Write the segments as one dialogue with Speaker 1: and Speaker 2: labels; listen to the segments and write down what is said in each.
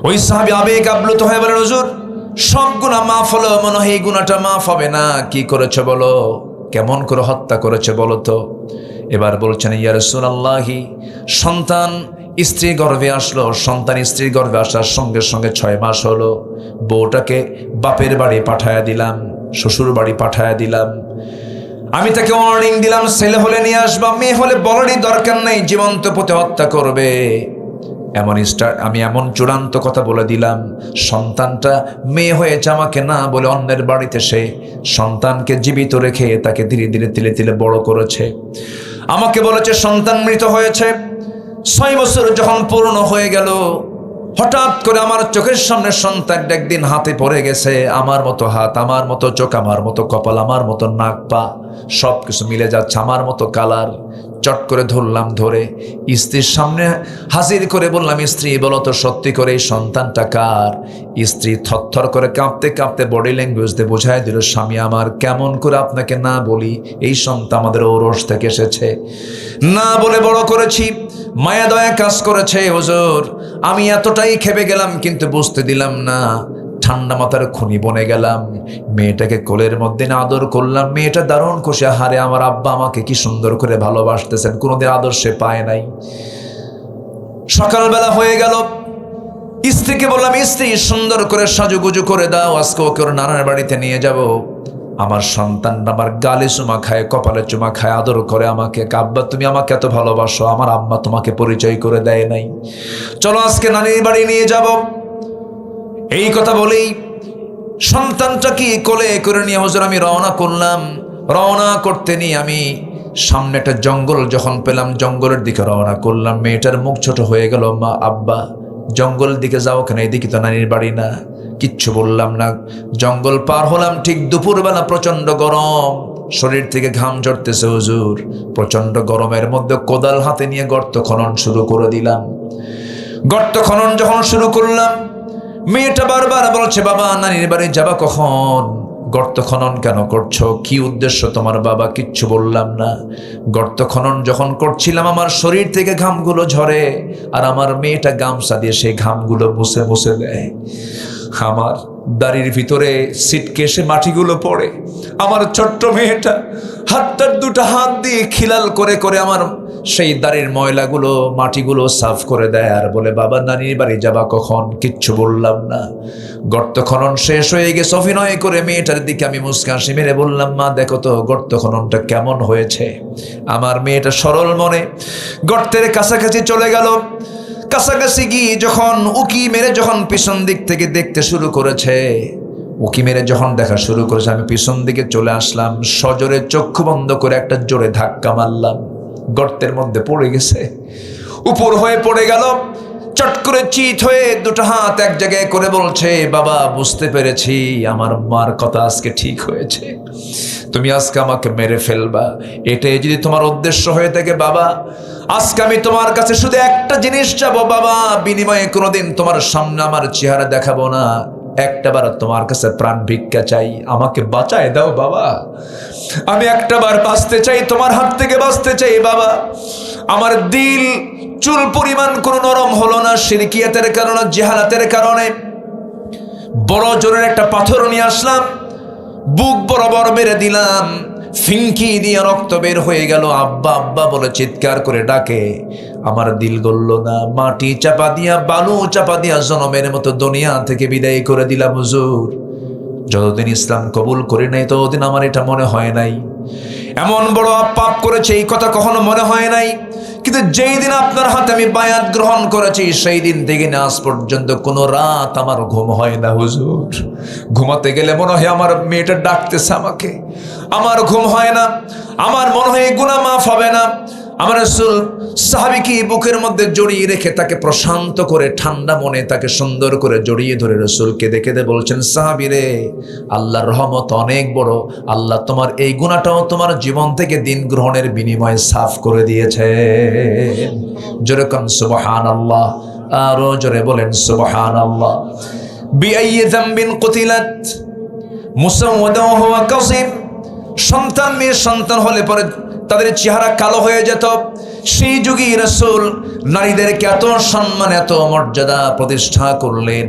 Speaker 1: ওই সাহাবী আবেগ আপ্লুত হয়ে বলেন, হুজুর সব গুনাহ মাফ হলো, মনে হয় এই গুনাহটা মাফ হবে না। কি করেছে বলো, কেমন করে হত্যা করেছে বলো তো। এবার বলছেন, ইয়া রাসূলুল্লাহি, সন্তান স্ত্রী গর্ভে আসলো, সন্তান স্ত্রীর গর্ভে আসার সঙ্গে সঙ্গে 6 মাস হলো, বউটাকে বাপের বাড়ি পাঠায়া দিলাম, শ্বশুর বাড়ি পাঠায়া দিলাম। আমি তাকে ওয়ার্নিং দিলাম, ছেলে হলে নিয়ে আসবা, মেয়ে হলে বলারই দরকার নেই, জীবন্ত পুঁতে হত্যা করবে। আমি এমন চূড়ান্ত কথা বলে দিলাম, সন্তানটা মেয়ে হয়েছে আমাকে না বলে অন্যের বাড়িতে সে সন্তানকে জীবিত রেখে তাকে ধীরে ধীরে তিলে তিলে বড় করেছে। আমাকে বলেছে সন্তান মৃত হয়েছে। 6 বছর যখন পূর্ণ হয়ে গেল, হঠাৎ করে আমার চোখের সামনে সন্তানটা একদিন হাতে পড়ে গেছে। আমার মতো হাত, আমার মতো চোখ, আমার মতো কপাল, আমার মতো নাক পা সবকিছু মিলে যাচ্ছে, আমার মতো কালার। চট করে ধরলাম, ধরে স্ত্রীর সামনে হাজির করে বললাম, স্ত্রী বলো তো সত্যি করে এই সন্তানটা কার? স্ত্রী থরথর করে কাঁপতে কাঁপতে বডি ল্যাঙ্গুয়েজ দিয়ে বোঝায় দিল, স্বামী আমার, কেমন করে আপনাকে না বলি, এই সন্তান আমাদের ঔরস থেকে এসেছে, না বলে বড় করেছি, মায়া দয়া কাজ করেছে। হুজুর আমি এতটাই খেপে গেলাম, কিন্তু বুঝতে দিলাম না, ঠান্ডা মাথার খুনি বনে গেলাম। মেয়েটাকে কোলের মধ্যে আদর করলাম, মেয়েটা দারুণ খুশি, হারে আমার আব্বা আমাকে কি সুন্দর করে ভালোবাসতেছেন, কোনোদিন আদর সে পায় নাই। সকালবেলা হয়ে গেল, স্ত্রীকে বললাম, স্ত্রী সুন্দর করে সাজুগুজু করে দাও, আজকে ওকে ওর নানার বাড়িতে নিয়ে যাব। আমার সন্তান আমার গালে চুমা খায়, কপালে চুমা খায়, আদর করে আমাকে, আব্বা তুমি আমাকে এত ভালোবাসো, আমার আম্মা তোমাকে পরিচয় করে দেয় নাই, চলো আজকে নানির বাড়ি নিয়ে যাব। এই কথা বলেই সন্তানটাকে কোলে করে নিয়ে হুজুর আমি রওনা করলাম। রওনা করতে নিয়ে আমি সামনে একটা জঙ্গল যখন পেলাম, জঙ্গলের দিকে রওনা করলাম। মেয়েটার মুখ ছোট হয়ে গেল, মা আব্বা জঙ্গলের দিকে যাও কেন, এদিকে তো নানির বাড়ি না। কিচ্ছু বললাম না। জঙ্গল পার হলাম, ঠিক দুপুরবেলা, প্রচন্ড গরম, শরীর থেকে ঘাম ঝরতেছে হুজুর। প্রচন্ড গরমের মধ্যে কোদাল হাতে নিয়ে গর্ত খনন শুরু করে দিলাম। গর্ত খনন যখন শুরু করলাম, মেয়েটা বারবার বলছে, বাবা নানির বাড়ি যাবা কখন? গর্ত খনন কেন করছো, কি উদ্দেশ্য তোমার বাবা? কিচ্ছু বললাম না। গর্ত খনন যখন করছিলাম, আমার শরীর থেকে ঘামগুলো ঝরে, আর আমার মেয়েটা গামছা দিয়ে সেই ঘামগুলো মুছে মুছে দেয়। আমার দাড়ির ভিতরে সিটকেসে মাটিগুলো পড়ে। আমার ছোট্ট মেয়েটা হাতটার দুটো হাত দিয়ে খিলাল করে করে আমার সেই দাড়ির ময়লাগুলো, মাটিগুলো সাফ করে দেয়, আর বলে, বাবা নানির বাড়ি যাবা কখন? কিচ্ছু বললাম না। গর্ত খনন শেষ হয়ে গেছে। অভিনয় করে মেয়েটার দিকে আমি মুস্কান হাসি মেরে বললাম, মা দেখো তো গর্ত খননটা কেমন হয়েছে। আমার মেয়েটা সরল মনে গর্তের কাছাকাছি চলে গেল। কাছাকাছি গিয়ে যখন উকি মেরে যখন পিছন দিক থেকে দেখতে শুরু করেছে, উকি মেরে যখন দেখা শুরু করেছে, আমি পিছন দিকে চলে আসলাম। সজোরে চক্ষু বন্ধ করে একটা জোরে ধাক্কা মারলাম, গর্তের মধ্যে পড়ে গেছে, উপর হয়ে পড়ে গেল। চট করে চিত হয়ে দুটো হাত এক জায়গায় করে বলছে, বাবা বুঝতে পেরেছি, আমার মার কথা আজকে ঠিক হয়েছে, তুমি আজকে আমাকে মেরে ফেলবা। এটাই যদি তোমার উদ্দেশ্য হয়ে থাকে বাবা, আজকে আমি তোমার কাছে শুধু একটা জিনিস চাবো বাবা, বিনিময়ে কোনোদিন তোমার সামনে আমার চেহারা দেখাবো না। একটাবার তোমার কাছে প্রাণ ভিক্ষা চাই, আমাকে বাঁচায় দাও বাবা। আমি একটাবার বাঁচতে চাই, তোমার হাত থেকে বাঁচতে চাই বাবা। আমার দিল চুল পরিমাণ কোনো নরম হলো না, শিরকিয়াতের কারণে, জাহালাতের কারণে। বড় জোরের একটা পাথর নিয়ে আসলাম, বুক বরাবর মেরে দিলাম, ফিনকি দিয়ে রক্ত বের হয়ে গেল। আব্বা আব্বা বলে চিৎকার করে ডাকে, আমার দিল গলল না। মাটি চাপা দিয়া, বালু চাপা দিয়া জনমের মতো দুনিয়া থেকে বিদায় করে দিলাম হুজুর। যতদিন ইসলাম কবুল করি নাই ততদিন আমার এটা মনে হয় নাই, এমন বড় পাপ করেছে এই কথা কখনো মনে হয় নাই। কিন্তু যেই দিন আপনার হাতে আমি বায়াত গ্রহণ করেছি, সেই দিন থেকে না আজ পর্যন্ত কোনো রাত আমার ঘুম হয় না হুজুর। ঘুমাতে গেলে মনে হয় আমার মেয়েটা ডাকতেছে আমাকে, আমার ঘুম হয় না, আমার মনে হয় গুনাহ মাফ হবে না। আমার রাসূল সাহাবীকে বুকের মধ্যে জড়িয়ে রেখে তাকে প্রশান্ত করে ঠান্ডা মনে তাকে সুন্দর করে জড়িয়ে ধরে রাসূলকে দেখে বলছেন, সাহাবী রে, আল্লাহর রহমত অনেক বড়, আল্লাহ তোমার এই গুনাহটাও তোমার জীবন থেকে দিন গ্রহণের বিনিময়ে সাফ করে দিয়েছে। জোরে কোন সুবহানাল্লাহ, আরো জোরে বলেন সুবহানাল্লাহ। বিআইয়ি যামবিন কুতিলাত মুসাওয়াদান ওয়া কাযিম। সন্তান মেয়ে সন্তান হলে পরে তাদের চেহারা কালো হয়ে যেত, সেই যুগে রাসূল নারীদেরকে এত সম্মান এত মর্যাদা প্রতিষ্ঠা করলেন।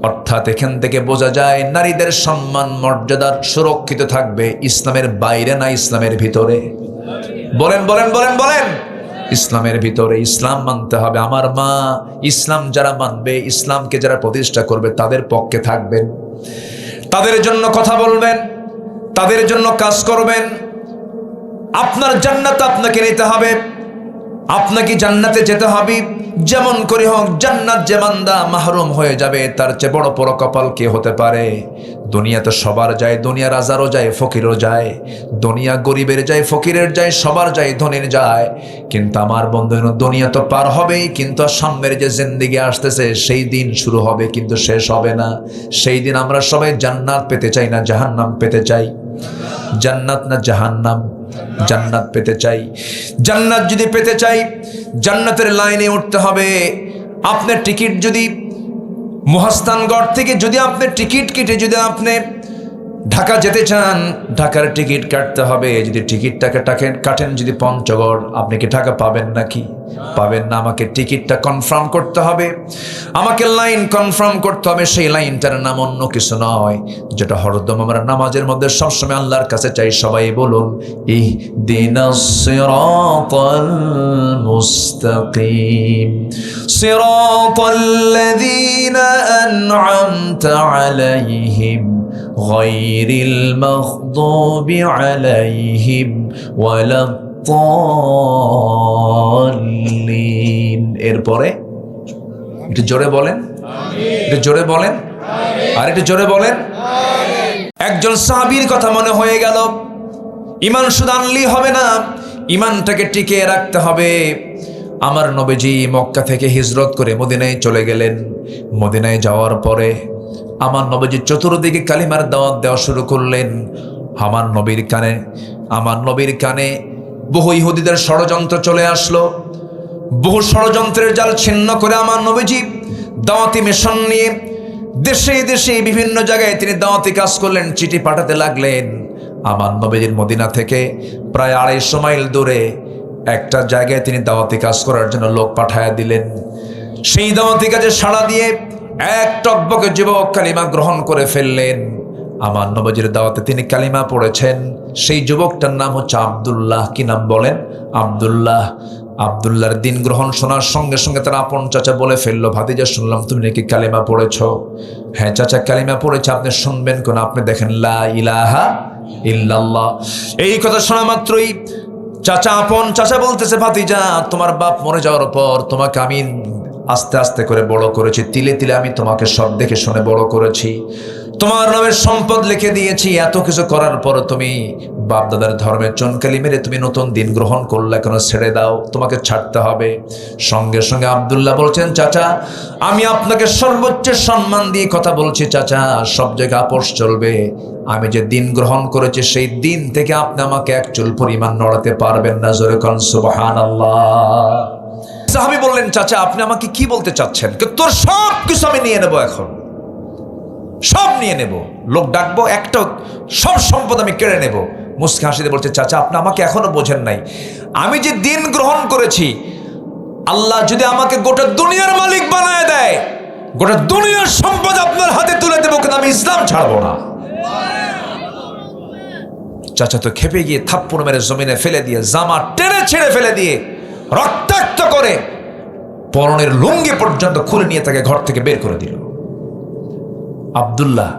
Speaker 1: অর্থাৎ এখান থেকে বোঝা যায় নারীদের সম্মান মর্যাদা সুরক্ষিত থাকবে ইসলামের বাইরে না ইসলামের ভিতরে? বলেন বলেন বলেন বলেন। ইসলামের ভিতরে। ইসলাম মানতে হবে। আমার মা ইসলাম যারা মানবে, ইসলামকে যারা প্রতিষ্ঠা করবে তাদের পক্ষে থাকবেন, তাদের জন্য কথা বলবেন, তাদের জন্য কাজ করবেন। আপনার জান্নাত আপনাকে নিতে হবে, আপনাকে জান্নাতে যেতে হবে। যেমন করে হোক জান্নাত যে বান্দা মাহরুম হয়ে যাবে তার চেয়ে বড় বড় কপাল কে হতে পারে? দুনিয়াতে সবার যায়, দুনিয়া রাজারও যায়, ফকিরও যায়, দুনিয়া গরিবের যায়, ফকিরের যায়, সবার যায়, ধনীর যায়। কিন্তু আমার বন্ধু, দুনিয়া তো পার হবেই, কিন্তু সামনের যে জিন্দেগি আসতেছে সেই দিন শুরু হবে কিন্তু শেষ হবে না। সেই দিন আমরা সবাই জান্নাত পেতে চাই না জাহান্নাম পেতে চাই? জান্নাত না জাহান্নাম? জান্নাত পেতে চাই। জান্নাত যদি পেতে চাই জান্নাতের লাইনে উঠতে হবে। আপনার টিকিট যদি মহাস্থানগড় থেকে যদি আপনি টিকিট কেটে যদি আপনি ঢাকা যেতে চান, ঢাকার টিকিট কাটতে হবে। যদি টিকিটটাকে কাটেন যদি পঞ্চগড়, আপনি কি ঢাকা পাবেন নাকি? পাবেন না। আমাকে টিকিটটা কনফার্ম করতে হবে, আমাকে লাইন কনফার্ম করতে হবে। সেই লাইনটার নাম অন্য কিছু নয়, যেটা হরদম আমরা নামাজের মধ্যে সবসময় আল্লাহর কাছে চাই। সবাই বলুন, ইহদিনাস সিরাতাল মুস্তাকিম সিরাতাল্লাযীনা আন'আমতা আলাইহিম গায়রিল মাগদুবি আলাইহিম ওয়ালাদ-দাল্লিন। এরপরে একটু জোরে বলেন, একটু জোরে বলেন, আর একটু জোরে বলেন। একজন সাহাবীর কথা মনে হয়ে গেল। ঈমান শুধু আনলেই হবে না, ঈমানটাকে টিকিয়ে রাখতে হবে। আমার নবীজি মক্কা থেকে হিজরত করে মদিনায় চলে গেলেন। মদিনায় যাওয়ার পরে আমার নবীজি চতুর্দিকে কালিমার দাওয়াত দেওয়া শুরু করলেন। আমার নবীর কানে বহু ইহুদিদের ষড়যন্ত্র চলে আসলো। বহু ষড়যন্ত্রের জাল ছিন্ন করে আমার নবীজি দাওয়াতি মিশন নিয়ে দেশে দেশে বিভিন্ন জায়গায় তিনি দাওয়াতি কাজ করলেন, চিঠি পাঠাতে লাগলেন। আমার নবীজির মদিনা থেকে প্রায় 250 মাইল দূরে একটা জায়গায় তিনি দাওয়াতি কাজ করার জন্য লোক পাঠায়া দিলেন। সেই দাওয়াতি কাজে সাড়া দিয়ে এক টকবকে যুবক কালিমা গ্রহণ করে ফেললেন। আমার নবীজির দাওয়াতে তিনি কালিমা পড়েছেন। সেই যুবকটার নাম হচ্ছে আব্দুল্লাহ। কি নাম বলেন? আব্দুল্লাহ। আব্দুল্লাহর দিন গ্রহণ শোনার সঙ্গে সঙ্গে তার আপন চাচা বলে ফেললো, ভাতিজা শুনলাম তুমি নাকি কালিমা পড়েছ? হ্যাঁ চাচা কালিমা পড়েছে। আপনি শুনবেন কোন? আপনি দেখেন লা ইলাহা ইল্লাল্লাহ। এই কথা শোনা মাত্রই চাচা, আপন চাচা বলতেছে, ভাতিজা তোমার বাপ মরে যাওয়ার পর তোমাকে আমি আস্তে আস্তে করে বড় করেছি, তিলে তিলে আমি তোমাকে সব দেখে শুনে বড় করেছি, তোমার নামের সম্পদ লিখে দিয়েছি। এত কিছু করার পর তুমি বাপ দাদার ধর্মের চনকালি মেরে তুমি নতুন দিন গ্রহণ করলে, কেন? ছেড়ে দাও, তোমাকে ছাড়তে হবে। সঙ্গে সঙ্গে আব্দুল্লাহ বলছেন, চাচা আমি আপনাকে সর্বোচ্চ সম্মান দিয়ে কথা বলছি চাচা, সব জায়গায় আপোষ চলবে। আমি যে দিন গ্রহণ করেছি সেই দিন থেকে আপনি আমাকে এক চুল পরিমাণ নড়াতে পারবেন না। জোরে কোন সুবহানাল্লাহ। সাহাবী বললেন, চাচা আপনি আমাকে কি বলতে চাচ্ছেন? তোর সব কিছু আমি নিয়ে নেব, এখন সব নিয়ে নেব, লোক ডাকবো, একটা সব সম্পদ আমি কেড়ে নেব। মুস্কি হাসিতে বলছে, চাচা আপনি আমাকে এখনো বোঝেন নাই। আমি যে দিন গ্রহণ করেছি, আল্লাহ যদি আমাকে গোটা দুনিয়ার মালিক বানায় দেয়, গোটা দুনিয়ার সম্পদ আপনার হাতে তুলে দেবো, কিন্তু আমি ইসলাম ছাড়বো না। চাচা তো খেপে গিয়ে থাপ্পড় মেরে জমিনে ফেলে দিয়ে, জামা টেনে ছেড়ে ফেলে দিয়ে, রক্তাক্ত করে পরনের লুঙ্গি পর্যন্ত খুলে নিয়ে তাকে ঘর থেকে বের করে দিল। আব্দুল্লাহ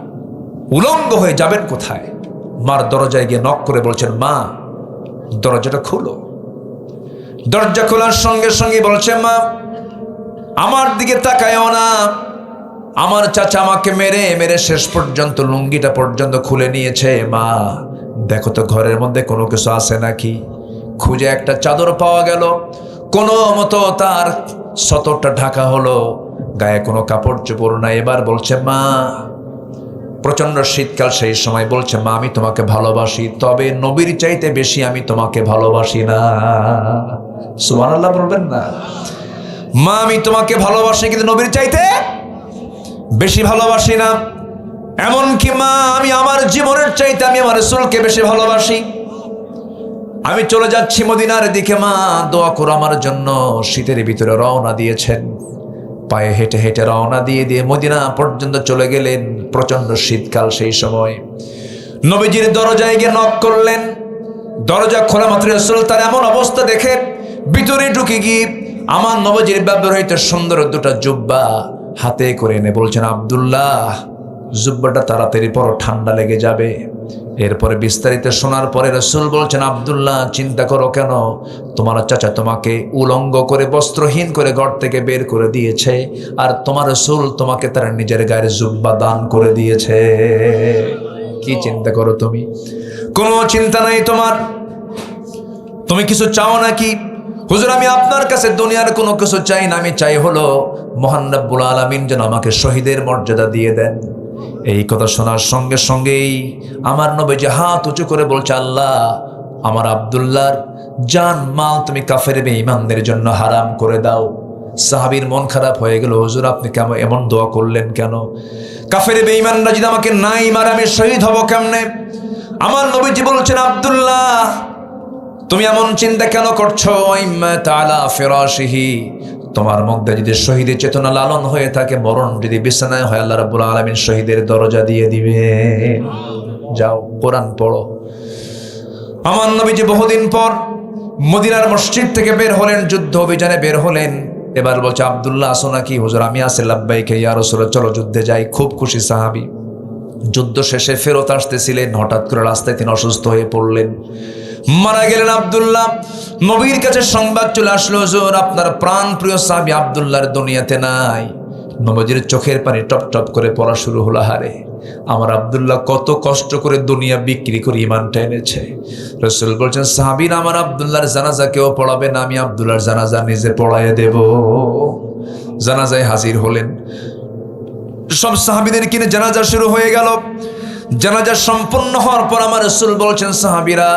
Speaker 1: উলঙ্গ হয়ে যাবেন কোথায়? মার দরজায় গিয়ে নক করে বলছেন, মা দরজাটা খুলো। দরজা খোলার সঙ্গে সঙ্গে বলছে, মা আমার দিকে তাকায়ও না। আমার চাচা আমাকে মেরে মেরে শেষ পর্যন্ত লুঙ্গিটা পর্যন্ত খুলে নিয়েছে। মা দেখো তো ঘরের মধ্যে কোনো কিছু আছে নাকি। খুঁজে একটা চাদর পাওয়া গেল, কোনো মতো তার সতরটা ঢাকা হলো, গায়ে কোনো কাপড় চোপড় নাই। এবার বলছে, মা প্রচন্ড শীতকাল, সেই সময় বলছে, মা আমি তোমাকে ভালোবাসি, তবে নবীর চাইতে বেশি আমি তোমাকে ভালোবাসি না। সুবহানাল্লাহ বলবেন না? মা আমি তোমাকে ভালোবাসি কিন্তু নবীর চাইতে বেশি ভালোবাসি না। এমনকি মা আমি আমার জীবনের চাইতে আমি আমার রাসূলকে বেশি ভালোবাসি। আমি চলে যাচ্ছি মদিনার দিকে, মা দোয়া করো আমার জন্য। শীতের ভিতরে রওনা দিয়েছেন, পায়ে হেঁটে হেঁটে রওনা দিয়ে দিয়ে মদিনা পর্যন্ত চলে গেলেন। প্রচন্ড শীতকাল সেই সময়। নবীজির দরজায় গিয়ে নক করলেন। দরজা খোলা মাত্র রাসূল তার এমন অবস্থা দেখে ভিতরে ঢুকে গিয়ে আমার নবীজির ব্যবহৃত সুন্দর দুটো জুব্বা হাতে করে এনে বলছেন, আব্দুল্লাহ, জুব্বাটা তাড়াতাড়ি পরো, ঠান্ডা লেগে যাবে। এরপরে বিস্তারিত শোনার পরে রাসূল বলছেন, আব্দুল্লাহ, চিন্তা করো কেন? তোমার চাচা তোমাকে উলঙ্গ করে বস্ত্রহীন করে ঘর থেকে বের করে দিয়েছে, আর তোমার রাসূল তোমাকে তার নিজের গায়ের জুব্বা দান করে দিয়েছে। কি চিন্তা করো তুমি? কোনো চিন্তা নাই তোমার? তুমি কিছু চাও নাকি? হুজুর, আমি আপনার কাছে দুনিয়ার কোনো কিছু চাই না, আমি চাই হলো মহান রব্বুল আলামিন যেন আমাকে শহীদের মর্যাদা দিয়ে দেন। এই কথা শোনার সঙ্গে সঙ্গেই আমার নবীজি হাত উঁচু করে বলছে, আল্লাহ, আমার আব্দুল্লাহর জান মাল তুমি কাফের বেঈমানদের জন্য হারাম করে দাও। সাহাবীর মন খারাপ হয়ে গেল, হুজুর আপনি কেন এমন দোয়া করলেন কেন? কাফের বেঈমানরা যদি আমাকে নাই মারে আমি শহীদ হব কেমনে? আমার নবীজি বলছেন, আব্দুল্লাহ, তুমি এমন চিন্তা কেন করছো? তাআলা ফিরাশিহি, তোমার মধ্যে যদি শহীদের চেতনা লালন হয়ে থাকে, মরণ যদি বিছানায় হয়, আল্লাহ রাব্বুল আলামিন শহীদের দরজা দিয়ে দিবে। যাও কোরআন পড়ো। আমার নবীজি বহুদিন পর মদিনার মসজিদ থেকে বের হলেন, যুদ্ধ অভিযানে বের হলেন। এবার বলছে, আব্দুল্লাহ আসো নাকি? হুজুর আমি আছি। লাব্বাইক ইয়া রাসূলুল্লাহ, চলো যুদ্ধে যাই। খুব খুশি সাহাবী। যুদ্ধ শেষে ফেরত আসতেছিলেন, হঠাৎ করে রাস্তায় তিনি অসুস্থ হয়ে পড়লেন, মারা গেলেন আব্দুল্লাহ। নবীর কাছে সংবাদ চলে আসলো, হুজুর আপনার প্রাণ প্রিয় সাহাবী আব্দুল্লাহর দুনিয়াতে নাই। নবীজির চোখের পানি টপ টপ করে পড়া শুরু হলো। হারে, আমার আব্দুল্লাহ কত কষ্ট করে দুনিয়া বিক্রি করে ইমানটা এনেছে। রাসূল বলছেন, সাহাবীরা আমার আব্দুল্লাহর জানাজা কেউ পড়াবে না, আমি আব্দুল্লাহর জানাজা নিজে পড়াইয়ে দেব। জানাজায় হাজির হলেন, সব সাহাবীদের কিনে জানাজা শুরু হয়ে গেল। জানাজা সম্পন্ন হওয়ার পর আমার রাসূল বলছেন, সাহাবীরা,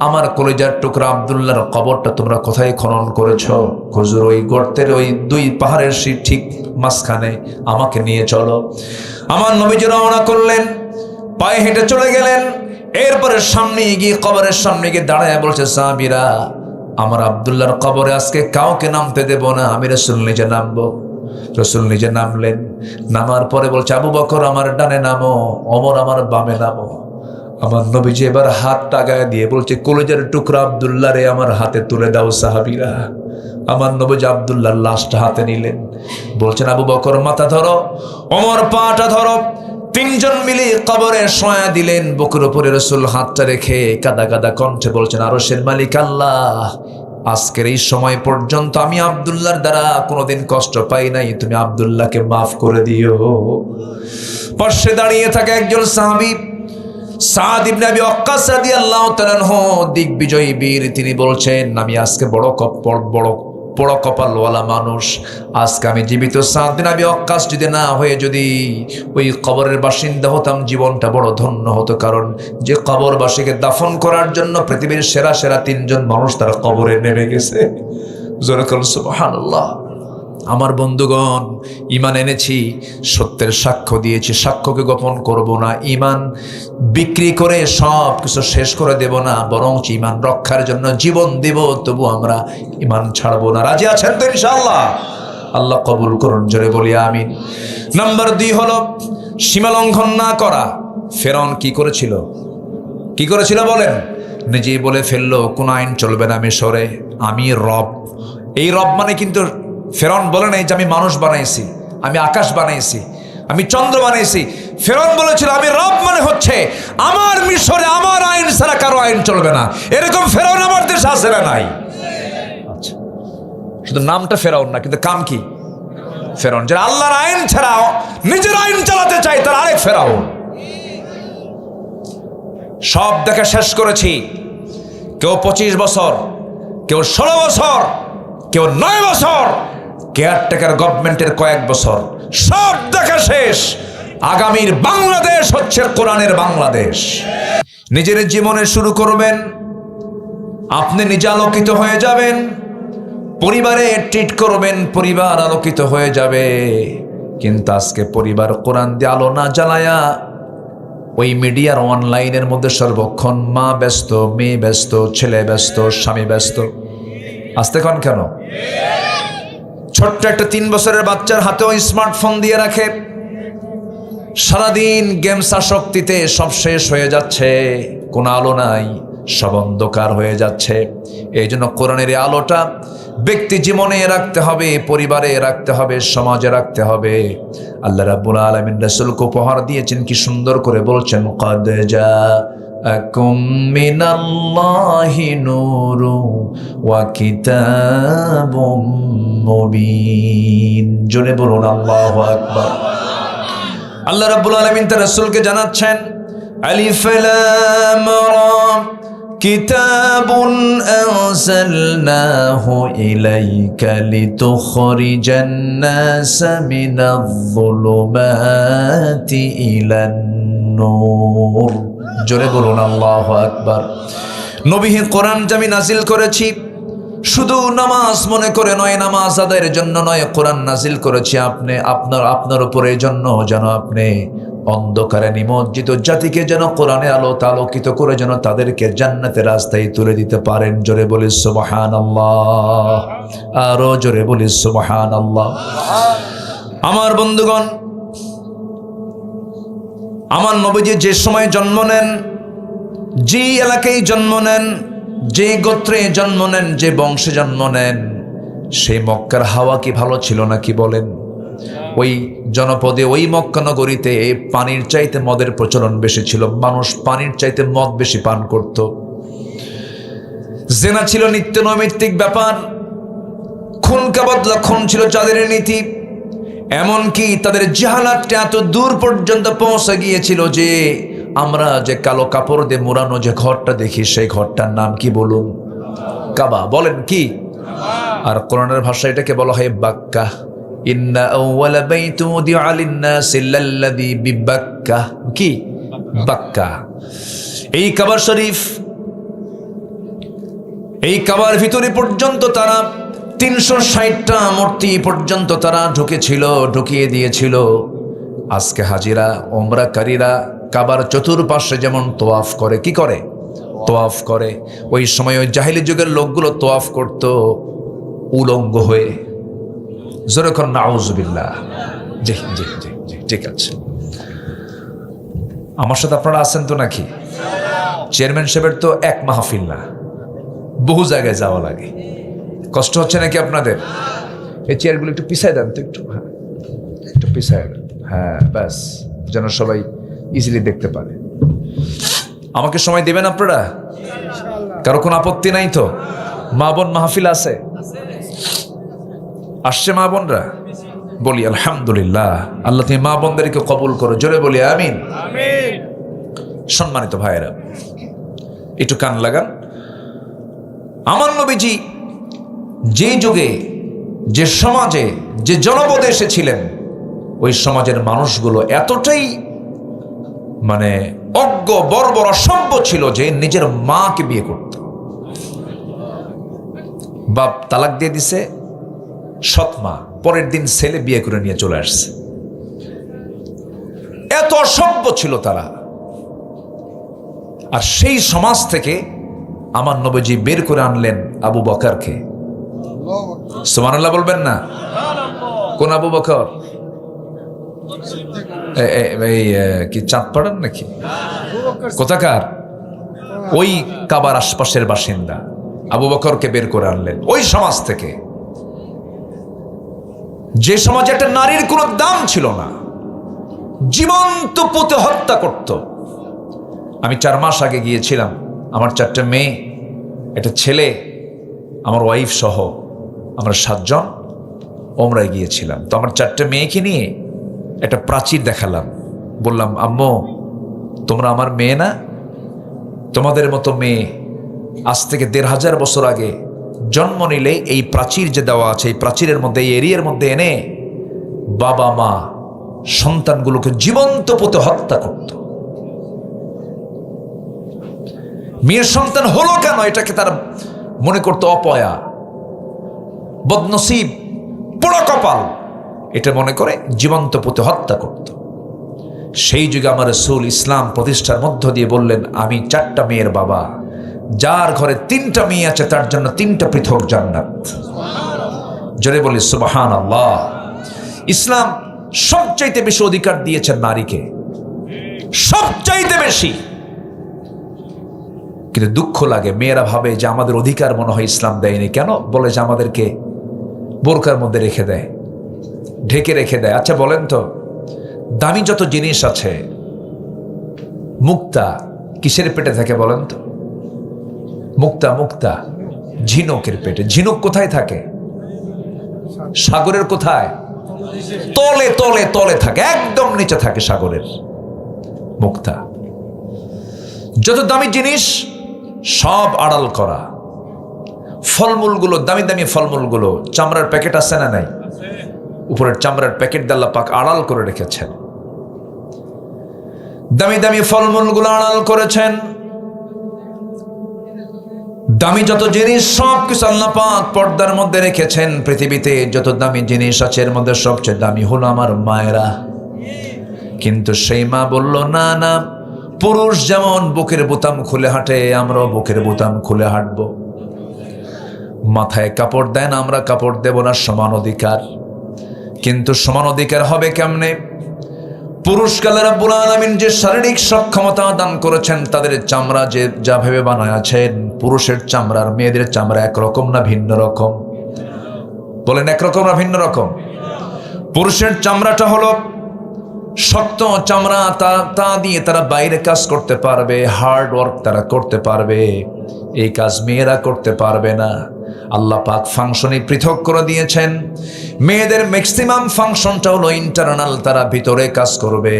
Speaker 1: আমার কলিজার টুকরা আব্দুল্লাহর কবরটা তোমরা কোথায় খনন করেছো? হুজুর ওই গর্তের ওই দুই পাহাড়ের ঠিক মাঝখানে, আমাকে নিয়ে চলো। আমার নবীজি রওনা করলেন, পায়ে হেঁটে চলে গেলেন। এরপরে সামনে গিয়ে কবরের সামনে গিয়ে দাঁড়ায় বলছে, সাহাবীরা, আমার আব্দুল্লাহর কবরে আজকে কাউকে নামতে দেব না, আমি রাসূল নিজে নামবো। রাসূল নিজে নামলেন। নামার পরে বলছে, আবু বকর আমার ডানে নামো, ওমর আমার বামে নামো। আমার নবীজি এবার হাতটা গায়ে দিয়ে বলছে, কলিজার টুকরা আব্দুল্লাহ রে আমার হাতে তুলে দাও। সাহাবীরা, আমার নবীজি আব্দুল্লাহর লাশটা হাতে নিলেন। বলছেন, আবু বকর মাথা ধরো, ওমর পাটা ধরো। তিনজন মিলে কবরে শোয়া দিলেন। বুকের উপরে রাসূল হাতটা রেখে কাদা কাদা কণ্ঠে বলছেন, আরশের মালিক আল্লাহ, আজকের এই সময় পর্যন্ত আমি আব্দুল্লাহর দ্বারা কোনোদিন কষ্ট পাই নাই, তুমি আব্দুল্লাহকে মাফ করে দিও। পাশে দাঁড়িয়ে থাকে একজন সাহাবী, সাদ ইবনে আবি ওয়াক্কাস রাদিয়াল্লাহু তাআলা আনহু, দিগ্বিজয়ী বীর। তিনি বলছেন, আমি আজকে বড় কপালওয়ালা মানুষ। আজকে আমি জীবিত সাদ বিন আবি ওয়াক্কাস যদি না হয়ে যদি ওই কবরের বাসিন্দা হতাম, জীবনটা বড় ধন্য হতো। কারণ যে কবরবাসীকে দাফন করার জন্য পৃথিবীর সেরা সেরা তিনজন মানুষ তারা কবরে নেমে গেছে। জোরে বলুন সুবহানাল্লাহ। আমার বন্ধুগণ, ঈমান এনেছি, সত্যের সাক্ষ্য দিয়েছি, সাক্ষ্যকে গোপন করব না। ঈমান বিক্রি করে সব কিছু শেষ করে দেব না, বরং ঈমান রক্ষার জন্য জীবন দেব, তবু আমরা ঈমান ছাড়বো না। রাজি আছেন তো ইনশাআল্লাহ? আল্লাহ কবুল করুন, জোরে বলি আমিন। নাম্বার 2 হলো সীমা লঙ্ঘন না করা। ফেরাউন কি করেছিল? কি করেছিল বলেন? নিজেই বলে ফেললো, কোন আইন চলবে না মিশরে, আমি রব। এই রব মানে কিন্তু ফেরাউন বলে নাই যে আমি মানুষ বানাইছি, আমি আকাশ বানাইছি, আমি চন্দ্র বানাইছি। ফেরাউন বলেছিল, আমি রব মানে হচ্ছে আমার মিশরে আমার আইন ছাড়া কারো আইন চলবে না। এরকম ফেরাউন আমার দেশে আছে না? নাই। আচ্ছা, শুধু নামটা ফেরাউন না, কিন্তু কাম কি? ফেরাউন। যারা আল্লাহর আইন ছাড়া নিজের আইন চালাতে চায়, তার আরেক ফেরাউন। সব দেখা শেষ করেছি। কেউ 25 বছর, কেউ 16 বছর, কেউ 9 বছর, কেয়ারটেকার গভর্নমেন্টের কয়েক বছর, সব দেখা শেষ। আগামীর বাংলাদেশ হচ্ছে কোরআনের বাংলাদেশ। নিজের জীবনে শুরু করবেন, আপনি নিজে আলোকিত হয়ে যাবেন, পরিবারে ট্রিট করবেন, পরিবার আলোকিত হয়ে যাবে। কিন্তু আজকে পরিবার কোরআন দিয়ে আলো না জ্বালায়া ওই মিডিয়ার অনলাইনের মধ্যে সর্বক্ষণ মা ব্যস্ত, মেয়ে ব্যস্ত, ছেলে ব্যস্ত, স্বামী ব্যস্ত। আসতে কন কেন? ছোট্ট একটা 3 বছরের বাচ্চার হাতেও স্মার্টফোন দিয়ে রাখে। সারাদিন গেমস আসক্তিতে সব শেষ হয়ে যাচ্ছে, কোনো আলো নাই, সব অন্ধকার হয়ে যাচ্ছে। এই জন্য কোরআনের এই আলোটা ব্যক্তি জীবনে রাখতে হবে, পরিবারে রাখতে হবে, সমাজে রাখতে হবে। আল্লাহ রাব্বুল আলামিন রাসূলকে উপহার দিয়েছেন, কি সুন্দর করে বলছেন, ক্বাদ জাআকুম মিনাল্লাহি নূরু ওয়া কিতাবুম মুবিন। জোরে বলুন আল্লাহু আকবার। আল্লাহ রাব্বুল আলামিন তার রাসূলকে জানাচ্ছেন, আলিফ লাম রা কিতাবুন আনজালনাহু ইলাইকা লিতুখরিজান নাসা মিনায-যুলুমাতি ইলান নূর। জোরে বলুন আল্লাহু আকবার। নবী, কোরআন আমি নাজিল করেছি শুধু নামাজ মনে করে নয়, নামাজ আদায়ের জন্য নয়, কোরআন নাজিল করেছি আপনার উপরে এই জন্য যেন আপনি অন্ধকারে নিমজ্জিত জাতিকে যেন কোরআনে আলোতে আলোকিত করে যেন তাদেরকে জান্নাতের রাস্তায় তুলে দিতে পারেন। জোরে বলি সুবহানাল্লাহ, আরো জোরে বলি সুবহানাল্লাহ। আমার বন্ধুগণ, আমার নবীজি যে সময় জন্ম নেন, যে এলাকায় জন্ম নেন, যে গোত্রে জন্ম নেন, যে বংশে জন্ম নেন, সেই মক্কার হাওয়া কি ভালো ছিল নাকি বলেন? ওই জনপদে, ওই মক্কা নগরীতে পানির চাইতে মদের প্রচলন বেশি ছিল। মানুষ পানির চাইতে মদ বেশি পান করত। জেনা ছিল নিত্য নৈমিত্তিক ব্যাপার। খুন কাবাদলা খুন ছিল যাদের নীতি। এমনকি তাদের জাহালাতটা এত দূর পর্যন্ত পৌঁছে গিয়েছিল যে আমরা যে কালো কাপড় দিয়ে মোড়ানো যে ঘরটা দেখি, সেই ঘরটার নাম কি বলুন? কাবা। বলেন কি? আর কোরআনের ভাষায় এটাকে বলা হয় বাক্কা। ইন্না আউওয়ালা বাইতু উদিআ লিন-নাসি লাল্লাযী বিবাক্কা। কি? বাক্কা। এই কাবা শরীফ, এই কাবার ভিতরে পর্যন্ত তারা 360টা মূর্তি পর্যন্ত তারা ঢুকিয়ে দিয়েছিল। আজকে হাজিরা ওমরাকারীরা কাবার চতুর্পাশে যেমন তোয়াফ করে, কি করে? তোয়াফ করে। ওই সময় ওই জাহিলি যুগের লোকগুলো তোয়াফ করত উলঙ্গ হয়ে। জোরে কর নাউজুবিল্লাহ। জি জি জি জি, ঠিক আছে। আমার সাথে আপনারা আছেন তো নাকি? চেয়ারম্যান সাহেবের তো এক মাহফিল না, বহু জায়গায় যাওয়া লাগে। কষ্ট হচ্ছে নাকি আপনাদের? এই চেয়ারগুলো একটু পিছায় দেন তো, একটু, হ্যাঁ একটু পিছায় দেন, হ্যাঁ ব্যাস, যেন সবাই ইজিলি দেখতে পারে। আমাকে সময় দিবেন আপনারা? কারো কোনো আপত্তি নাই তো? মা বোন মাহফিল আছে? আসছে মা বোনরা? বলি আলহামদুলিল্লাহ। আল্লাহ তুমি মা বোনদেরকে কবুল করো। জোরে বলি আমিন। সম্মানিত ভাইয়েরা, একটু কান লাগান। আমার নবীজি যে যুগে, যে সমাজে, যে জনপদে এসেছিলেন, ওই সমাজের মানুষগুলো এতটাই অজ্ঞ, বর্বর, অসভ্য ছিল যে নিজের মাকে বিয়ে করত। বাপ তালাক দিয়ে দিছে, সৎ মা পরের দিন ছেলে বিয়ে করে নিয়ে চলে আসছে। এত অসভ্য ছিল তারা। আর সেই সমাজ থেকে আমার নবীজি বের করে আনলেন আবু বকরকে। সুবহানাল্লাহ বলবেন না? কোন আবু বকর? এই কি চাঁদ পাড়ান নাকি? কোথাকার? ওই কাবার আশপাশের বাসিন্দা আবু বকরকে বের করে আনলেন ওই সমাজ থেকে, যে সমাজে একটা নারীর কোনো দাম ছিল না, জীবন্ত পুঁতে হত্যা করত। আমি 4 মাস আগে গিয়েছিলাম, আমার 4টে মেয়ে, একটা ছেলে, আমার ওয়াইফ সহ আমরা 7 জন ওমরায় গিয়েছিলাম। তো আমার 4টে মেয়েকে নিয়ে একটা প্রাচীর দেখালাম। বললাম, আম্মু তোমরা আমার মেয়ে না? তোমাদের মতো মেয়ে আজ থেকে 1500 বছর আগে জন্ম নিলে এই প্রাচীর যে দেওয়া আছে, এই প্রাচীরের মধ্যে, এই এরিয়ার মধ্যে এনে বাবা মা সন্তানগুলোকে জীবন্ত পুঁতে হত্যা করত। মেয়ের সন্তান হলো কেন এটাকে তারা মনে করতো অপয়া, বদনসিব, পোড়া কপাল, এটা মনে করে জীবন্ত পুঁতে হত্যা করত। সেই যুগে আমার রাসূল ইসলাম প্রতিষ্ঠার মধ্য দিয়ে বললেন, আমি 4টা মেয়ের বাবা, যার ঘরে 3টা মেয়ে আছে তার জন্য 3টা পৃথক জান্নাত। জোরে বলি সুবহানাল্লাহ। ইসলাম সবচাইতে বেশি অধিকার দিয়েছেন নারীকে, সবচাইতে বেশি। কিন্তু দুঃখ লাগে, মেয়েরা ভাবে যে আমাদের অধিকার মনে হয় ইসলাম দেয়নি। কেন? বলে যে আমাদেরকে বোরকার মধ্যে রেখে দেয়, ঢেকে রেখে দেয়। আচ্ছা বলেন তো, দামি যত জিনিস আছে, মুক্তা কিসের পেটে থাকে বলেন তো? মুক্তা ঝিনুকের পেটে। ঝিনুক কোথায় থাকে? সাগরের কোথায়? তলে তলে তলে থাকে, একদম নিচে থাকে সাগরের মুক্তা। যত দামি জিনিস সব আড়াল করা। ফলমূলগুলো, দামি দামি ফলমূলগুলো, চামড়ার প্যাকেট আছে না নাই? উপরের চামড়ার প্যাকেট দিয়ে আল্লাহ পাক আড়াল করে রেখেছেন। দামি দামি ফলমূলগুলো আড়াল করেছেন। দামি যত জিনিস সব কিছু আল্লাহ পাক পর্দার মধ্যে রেখেছেন। পৃথিবীতে যত দামি জিনিস আছে এর মধ্যে সবচেয়ে দামি হলো আমার মায়েরা। কিন্তু সেই মা বলল, না না, পুরুষ যেমন বুকের বোতাম খুলে হাঁটে, আমরাও বুকের বোতাম খুলে হাঁটবো। মাথায় কাপড় দেন, আমরা কাপড় দেব না, সমান অধিকার। কিন্তু সমান অধিকার হবে কেমনে? পুরুষকে আল্লাহ রাব্বুল আলামিন যে শারীরিক সক্ষমতা দান করেছেন, তাদের চামড়া যে যা ভেবে বানায় আছেন, পুরুষের চামড়া আর মেয়েদের চামড়া একরকম না ভিন্ন রকম? বলেন একরকম না ভিন্ন রকম? পুরুষের চামড়াটা হলো শক্ত চামড়া, তা দিয়ে তারা বাইরে কাজ করতে পারবে, হার্ড ওয়ার্ক তারা করতে পারবে। এই কাজ মেয়েরা করতে পারবে না। আল্লাহ পাক ফাংশনে পৃথক করে দিয়েছেন। মেয়েদের ম্যাক্সিমাম ফাংশনটা হলো ইন্টারনাল, তারা ভিতরে কাজ করবে।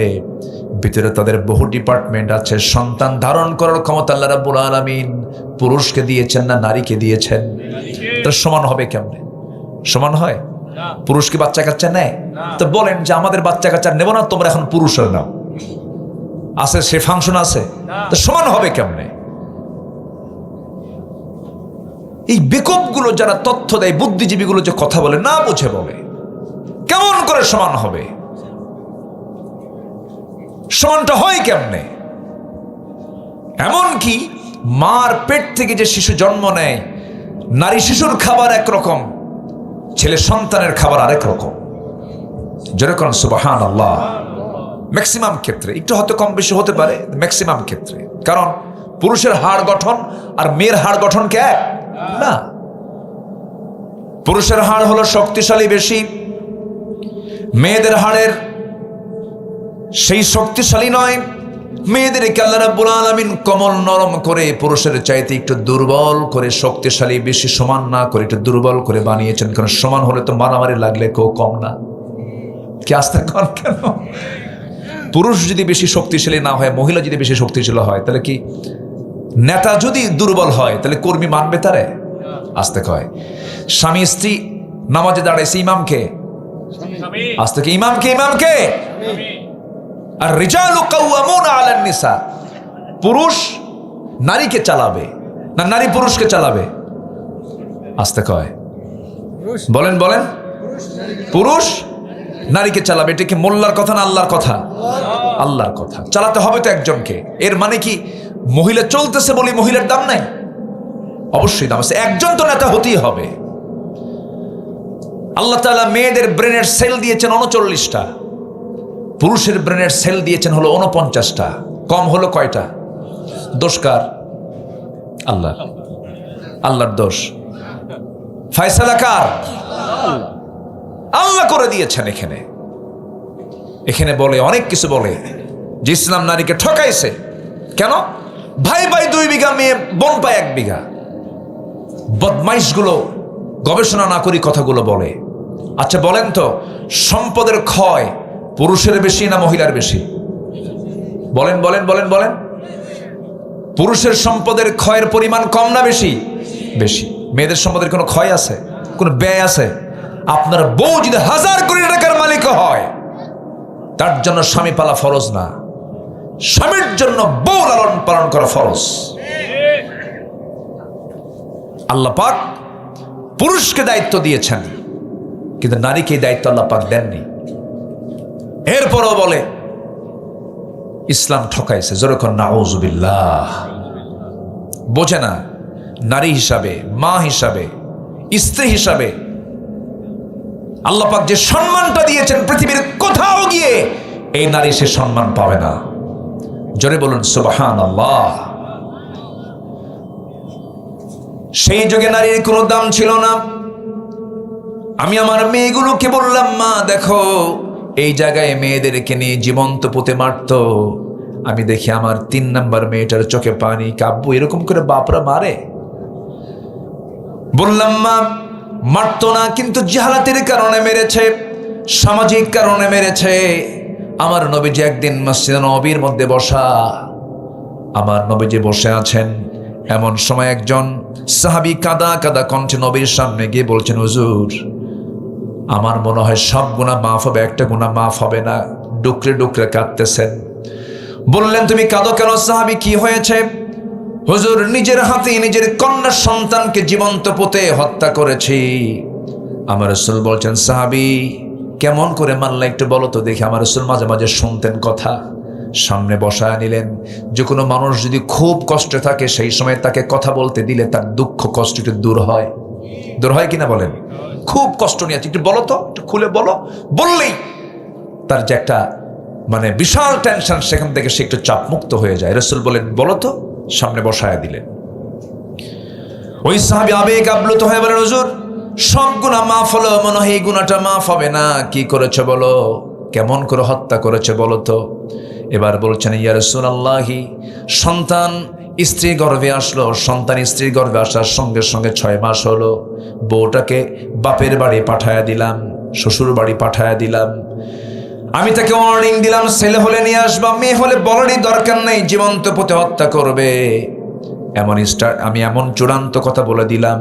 Speaker 1: ভিতরে তাদের বহু ডিপার্টমেন্ট আছে। সন্তান ধারণ করার ক্ষমতা আল্লাহ রাব্বুল আলামিন পুরুষকে দিয়েছেন না নারীকে দিয়েছেন? তার সমান হবে কেমনে? সমান হয়? পুরুষ কি বাচ্চা কাচ্চা নেয়? তো বলেন যে আমাদের বাচ্চা কাচ্চা নেব না, তোমরা এখন পুরুষের নাও। আছে, সে ফাংশন আছে, তো সমান হবে কেমনে? এই বেকুবগুলো যারা তথ্য দেয়, বুদ্ধিজীবীগুলো যে কথা বলে, না বুঝে বলে, কেমন করে সমান হবে? সমানটা হয় কেমনে? এমনকি মার পেট থেকে যে শিশু জন্ম নেয়, নারী শিশুর খাবার একরকম, ছেলে সন্তানের খাবার আরেক রকম। যেরকম সুবহানাল্লাহ। ম্যাক্সিমাম ক্ষেত্রে, একটু হয়তো কম বেশি হতে পারে, ম্যাক্সিমাম ক্ষেত্রে। কারণ পুরুষের হাড় গঠন আর মেয়ের হাড় গঠন কে এক না। পুরুষের হাড় হলো শক্তিশালী বেশি, মেয়েদের হাড়ের সেই শক্তিশালী নয়। মেয়েদেরকে আল্লাহ রাব্বুল আলামিন কোমল নরম করে পুরুষের চাইতে একটু দুর্বল করে, শক্তিশালী বেশি সমান না করে একটু দুর্বল করে বানিয়েছেন। কারণ সমান হলে তো মারামারি লাগলে কেউ কম না। কি আসতে কন কেন? পুরুষ যদি বেশি শক্তিশালী না হয়, মহিলা যদি বেশি শক্তিশালী হয়, তাহলে কি নেতা যদি দুর্বল হয় তাহলে কর্মী মানবে তারে? আসতে কয় স্বামী স্ত্রী নামাজে দাঁড়াইছে, ইমামকে আসতে কি ইমামকে আর রিজালু কাওয়ামুনা আলান নিসা। পুরুষ নারীকে চালাবে না নারী পুরুষকে চালাবে? আসতে কয় বলেন পুরুষ নারীকে চালাবে। এটা কি মোল্লার কথা না আল্লাহর কথা? আল্লাহর কথা। চালাতে হবে তো একজনকে। এর মানে কি মহিলা চলতেছে বলি মহিলার দাম নাই? অবশ্যই দাম আছে। একজন তো নেতা হতেই হবে। আল্লাহ তাআলা মেয়েদের ব্রেনের সেল দিয়েছেন 39টা, পুরুষের ব্রেনের সেল দিয়েছেন হলো 49টা। কম হলো কয়টা? দোষ কার? আল্লাহর দোষ। ফয়সালা কার? আল্লাহ করে দিয়েছেন। এখানে বলে অনেক কিছু বলে যে ইসলাম নারীকে ঠকাইছে। কেন? ভাই 2 বিঘা, মেয়ে বোন পায় 1 বিঘা। বদমাইশগুলো গবেষণা না করি কথাগুলো বলে। আচ্ছা বলেন তো, সম্পদের ক্ষয় পুরুষের বেশি না মহিলার বেশি? বলেন। পুরুষের সম্পদের ক্ষয়ের পরিমাণ কম না বেশি? বেশি। মেয়েদের সম্পদের কোনো ক্ষয় আছে? কোনো ব্যয় আছে? আপনার বউ যদি 1000 কোটি টাকার মালিক হয়, তার জন্য স্বামী পালা ফরজ না, স্বামীর জন্য বউ লালন পালন করা ফরজ। আল্লাহ পাক পুরুষকে দায়িত্ব দিয়েছেন, কিন্তু নারীকে এই দায়িত্ব আল্লাহ পাক দেননি। এরপরও বলে ইসলাম ঠকাইছে, যেরকম নাউজুবিল্লাহ। বোঝে না নারী হিসাবে, মা হিসাবে, স্ত্রী হিসাবে আল্লাহ পাক যে সম্মানটা দিয়েছেন পৃথিবীর কোথাও গিয়ে এই নারী সে সম্মান পাবে না। জোরে বলুন সুবহানাল্লাহ। সেই যুগে নারীর কোনো দাম ছিল না। আমি আমার মেয়েগুলোকে বললাম, মা দেখো এই জায়গায় মেয়েদেরকে নিয়ে জীবন্ত পুঁতে মারতো। আমি দেখি আমার 3 নাম্বার মেয়েটার চোখে পানি, কাব্বু এরকম করে বাপরা মারে। বললাম, মা মারতো না, কিন্তু জাহালাতের কারণে মেরেছে, সামাজিক কারণে মেরেছে। আমার নবীজি একদিন মসজিদে নববীর মধ্যে বসা, আমার নবীজি বসে আছেন, এমন সময় একজন সাহাবী কাদা কাদা কণ্ঠে নবীর সামনে গিয়ে বলছেন, হুজুর আমার মনে হয় সব গুনাহ মাফ হবে, একটা গুনাহ মাফ হবে না। ডুকরে ডুকরে কাঁদতেছেন। বললেন, তুমি কাঁদো কেন সাহাবী, কি হয়েছে? হুজুর নিজের হাতে নিজের কন্যা সন্তানকে জীবন্ত পুঁতে হত্যা করেছি। আমার রাসূল বলছেন, সাহাবী কেমন করে মারলা একটু বলো তো দেখি। আমার রাসূল মাঝে মাঝে শুনতেন কথা, সামনে বসায় নিলেন। যে কোনো মানুষ যদি খুব কষ্টে থাকে সেই সময় তাকে কথা বলতে দিলে তার দুঃখ কষ্ট একটু দূর হয়। দূর হয় কিনা বলেন? খুব কষ্ট নিয়ে আছে, একটু বলো তো, একটু খুলে বলো। বললেই তার যে একটা মানে বিশাল টেনশন, সেখান থেকে সে একটু চাপ মুক্ত হয়ে যায়। রাসূল বলেন, বলো তো, সামনে বসায় দিলেন। ওই সাহাবী আবেগ আপ্লুত হয়ে বলেন, হুজুর সব গুনাহ মাফ হলো, মনে হয় এই গুনাহটা মাফ হবে না। কি করেছে বলো, কেমন করে হত্যা করেছে বলো তো। এবার বলছেন, ইয়া রাসূলুল্লাহি সন্তান স্ত্রী গর্ভে আসলো, সন্তান স্ত্রীর গর্ভে আসার সঙ্গে সঙ্গে 6 মাস হলো। বউটাকে বাপের বাড়ি পাঠায়া দিলাম, শ্বশুর বাড়ি পাঠায়া দিলাম। আমি তাকে ওয়ার্নিং দিলাম, ছেলে হলে নিয়ে আসবা, মেয়ে হলে বলারই দরকার নেই, জীবন্ত পুঁতে হত্যা করবে। আমি এমন চূড়ান্ত কথা বলে দিলাম,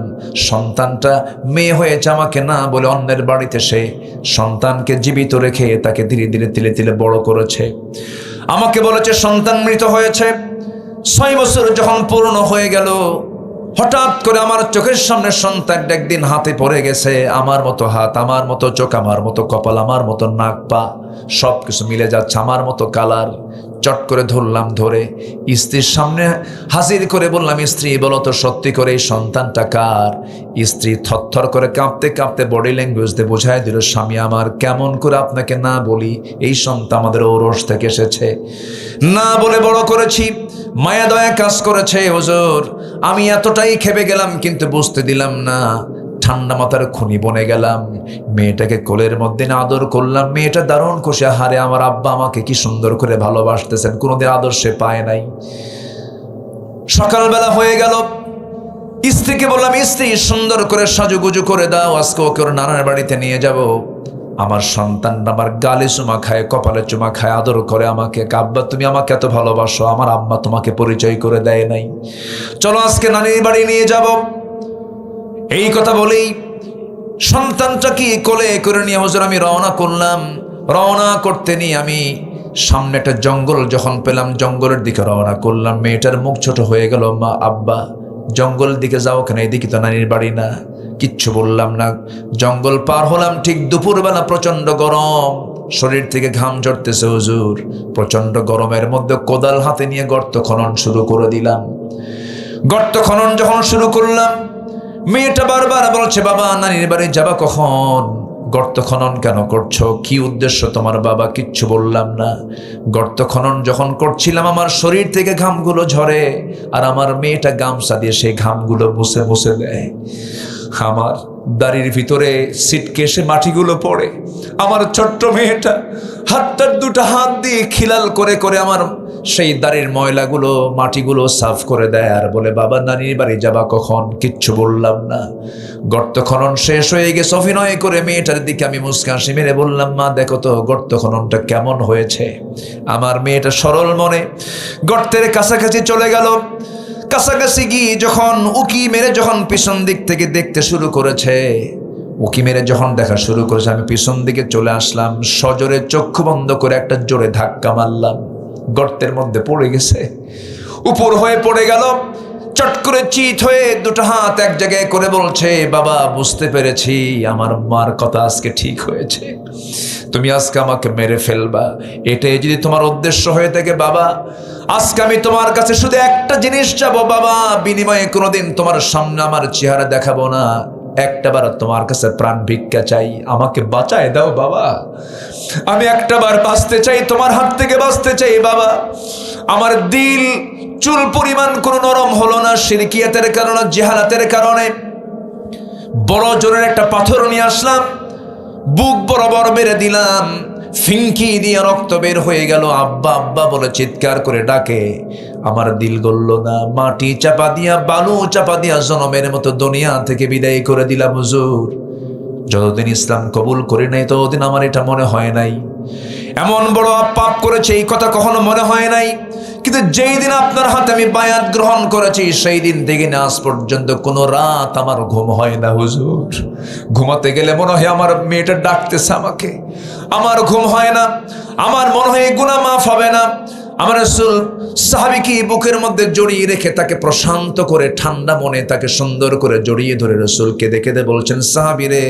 Speaker 1: সন্তানটা মেয়ে হয়েছে আমাকে না বলে অন্যের বাড়িতে সে সন্তানকে জীবিত রেখে তাকে ধীরে ধীরে তিলে তিলে বড় করেছে। আমাকে বলেছে সন্তান মৃত হয়েছে। 6 বছর যখন পূর্ণ হয়ে গেল, হঠাৎ করে আমার চোখের সামনে সন্তানটা একদিন হাতে পড়ে গেছে। আমার মতো হাত, আমার মতো চোখ, আমার মতো কপাল, আমার মতো নাক পা সবকিছু মিলে যাচ্ছে, আমার মতো কালার। চট করে ধরলাম, ধরে স্ত্রীর সামনে হাজির করে বললাম, স্ত্রী বলো তো সত্যি করে এই সন্তানটা কার? স্ত্রী থরথর করে কাঁপতে কাঁপতে বডি ল্যাঙ্গুয়েজ দিয়ে বোঝায় দিল, স্বামী আমার, কেমন করে আপনাকে না বলি, এই সন্তান আমাদের ঔরস থেকে এসেছে, না বলে বড় করেছি, মায়া দয়া কাজ করেছে। হুজুর আমি এতটাই খেপে গেলাম, কিন্তু বুঝতে দিলাম না। ঠান্ডা মাথার খুনি বনে গেলাম, মেয়েটাকে কোলের মধ্যে আদর করলাম। মেয়েটা দারুণ খুশি, হারে আমার আব্বা আমাকে কি সুন্দর করে ভালোবাসতেছেন, কোনোদিন আদর সে পায় নাই। সকালবেলা হয়ে গেল, স্ত্রীকে বললাম, স্ত্রী সুন্দর করে সাজুগুজু করে দাও, আজকে ওকে ওর নানার বাড়িতে নিয়ে যাব। আমার সন্তানটা আমার গালে চুমা খায়, কপালে চুমা খায়, আদর করে আমাকে। আব্বা তুমি আমাকে এত ভালোবাসো, আমার আম্মা তোমাকে পরিচয় করে দেয় নাই, চলো আজকে নানির বাড়ি নিয়ে যাব। এই কথা বলেই সন্তানটাকে কোলে করে নিয়ে হুজুর আমি রওনা করলাম। রওনা করতে নিয়ে আমি সামনে একটা জঙ্গল যখন পেলাম, জঙ্গলের দিকে রওনা করলাম। মেয়েটার মুখ ছোট হয়ে গেল, মা আব্বা জঙ্গলের দিকে যাও কেন, এদিকে তো নানির বাড়ি না। কিচ্ছু বললাম না। জঙ্গল পার হলাম, ঠিক দুপুরবেলা, প্রচন্ড গরম, শরীর থেকে ঘাম ঝরতেছে। হুজুর প্রচন্ড গরমের মধ্যে কোদাল হাতে নিয়ে গর্ত খনন শুরু করে দিলাম। গর্ত খনন যখন শুরু করলাম, মেয়েটা বারবার বলছে, বাবা নানির বাড়ি যাবা কখন? গর্ত খনন কেন করছো, কি উদ্দেশ্য তোমার বাবা? কিচ্ছু বললাম না। গর্ত খনন যখন করছিলাম আমার শরীর থেকে ঘামগুলো ঝরে, আর আমার মেয়েটা গামছা দিয়ে সেই ঘামগুলো মুছে মুছে দেয়। আমার দাড়ির ভিতরে সিটকেসে মাটিগুলো পড়ে। আমার ছোট্ট মেয়েটা হাতটার দুটো হাত দিয়ে খিলাল করে করে আমার সেই দাড়ির ময়লাগুলো, মাটিগুলো সাফ করে দেয়, আর বলে, বাবা নানির বাড়ি যাবা কখন? কিচ্ছু বললাম না। গর্ত খনন শেষ হয়ে গেছে। অভিনয় করে মেয়েটার দিকে আমি মুস্কান হাসি মেরে বললাম, মা দেখো তো গর্ত খননটা কেমন হয়েছে। আমার মেয়েটা সরল মনে গর্তের কাছাকাছি চলে গেল। কাছাকাছি গিয়ে যখন উকি মেরে যখন পিছন দিক থেকে দেখতে শুরু করেছে, উকি মেরে যখন দেখা শুরু করেছে, আমি পিছন দিকে চলে আসলাম। সজোরে চক্ষু বন্ধ করে একটা জোরে ধাক্কা মারলাম, গর্তের মধ্যে পড়ে গেছে, উপর হয়ে পড়ে গেল। চট করে চিত হয়ে দুটো হাত এক জায়গায় করে বলছে, বাবা বুঝতে পেরেছি আমার মার কথা আজকে ঠিক হয়েছে, তুমি আজকে আমাকে মেরে ফেলবা, এটাই যদি তোমার উদ্দেশ্য হয়ে থাকে বাবা, আজকে আমি তোমার কাছে শুধু একটা জিনিস চাবো বাবা, বিনিময়ে কোনোদিন তোমার সামনে আমার চেহারা দেখাবো না, একটাবার তোমার কাছে প্রাণ ভিক্ষা চাই, আমাকে বাঁচায় দাও বাবা, আমি একটাবার বাঁচতে চাই, তোমার হাত থেকে বাঁচতে চাই বাবা। আমার দিল চুল পরিমাণ কোনো নরম হলো না, শিরকিয়াতের কারণে, জিহালাতের কারণে। বড় জোরের একটা পাথর নিয়ে আসলাম, বুক বরাবর মেরে দিলাম, ফিনকি দিয়ে রক্ত বের হয়ে গেল। আব্বা আব্বা বলে চিৎকার করে ডাকে, আমার দিল গলল না, মাটি চাপা দিয়া, বালু চাপা দিয়া জনমের মতো দুনিয়া থেকে বিদায় করে দিলাম হুজুর। যতদিন ইসলাম কবুল করি নাই ততদিন আমার এটা মনে হয় নাই, এমন বড় পাপ করেছে এই কথা কখনো মনে হয় নাই। কিন্তু যেই দিন আপনার হাতে আমি বায়াত গ্রহণ করেছি, সেই দিন থেকে না আজ পর্যন্ত কোনো রাত আমার ঘুম হয় না হুজুর। ঘুমাতে গেলে মনে হয় আমার মেয়েটা ডাকতেছে আমাকে, আমার ঘুম হয় না, আমার মনে হয় গুনাহ মাফ হবে না। আমার রাসূল সাহাবীকে বুকের মধ্যে জড়িয়ে রেখে তাকে প্রশান্ত করে ঠান্ডা মনে তাকে সুন্দর করে জড়িয়ে ধরে রাসূলকে দেখে বলছেন, সাহাবী রে,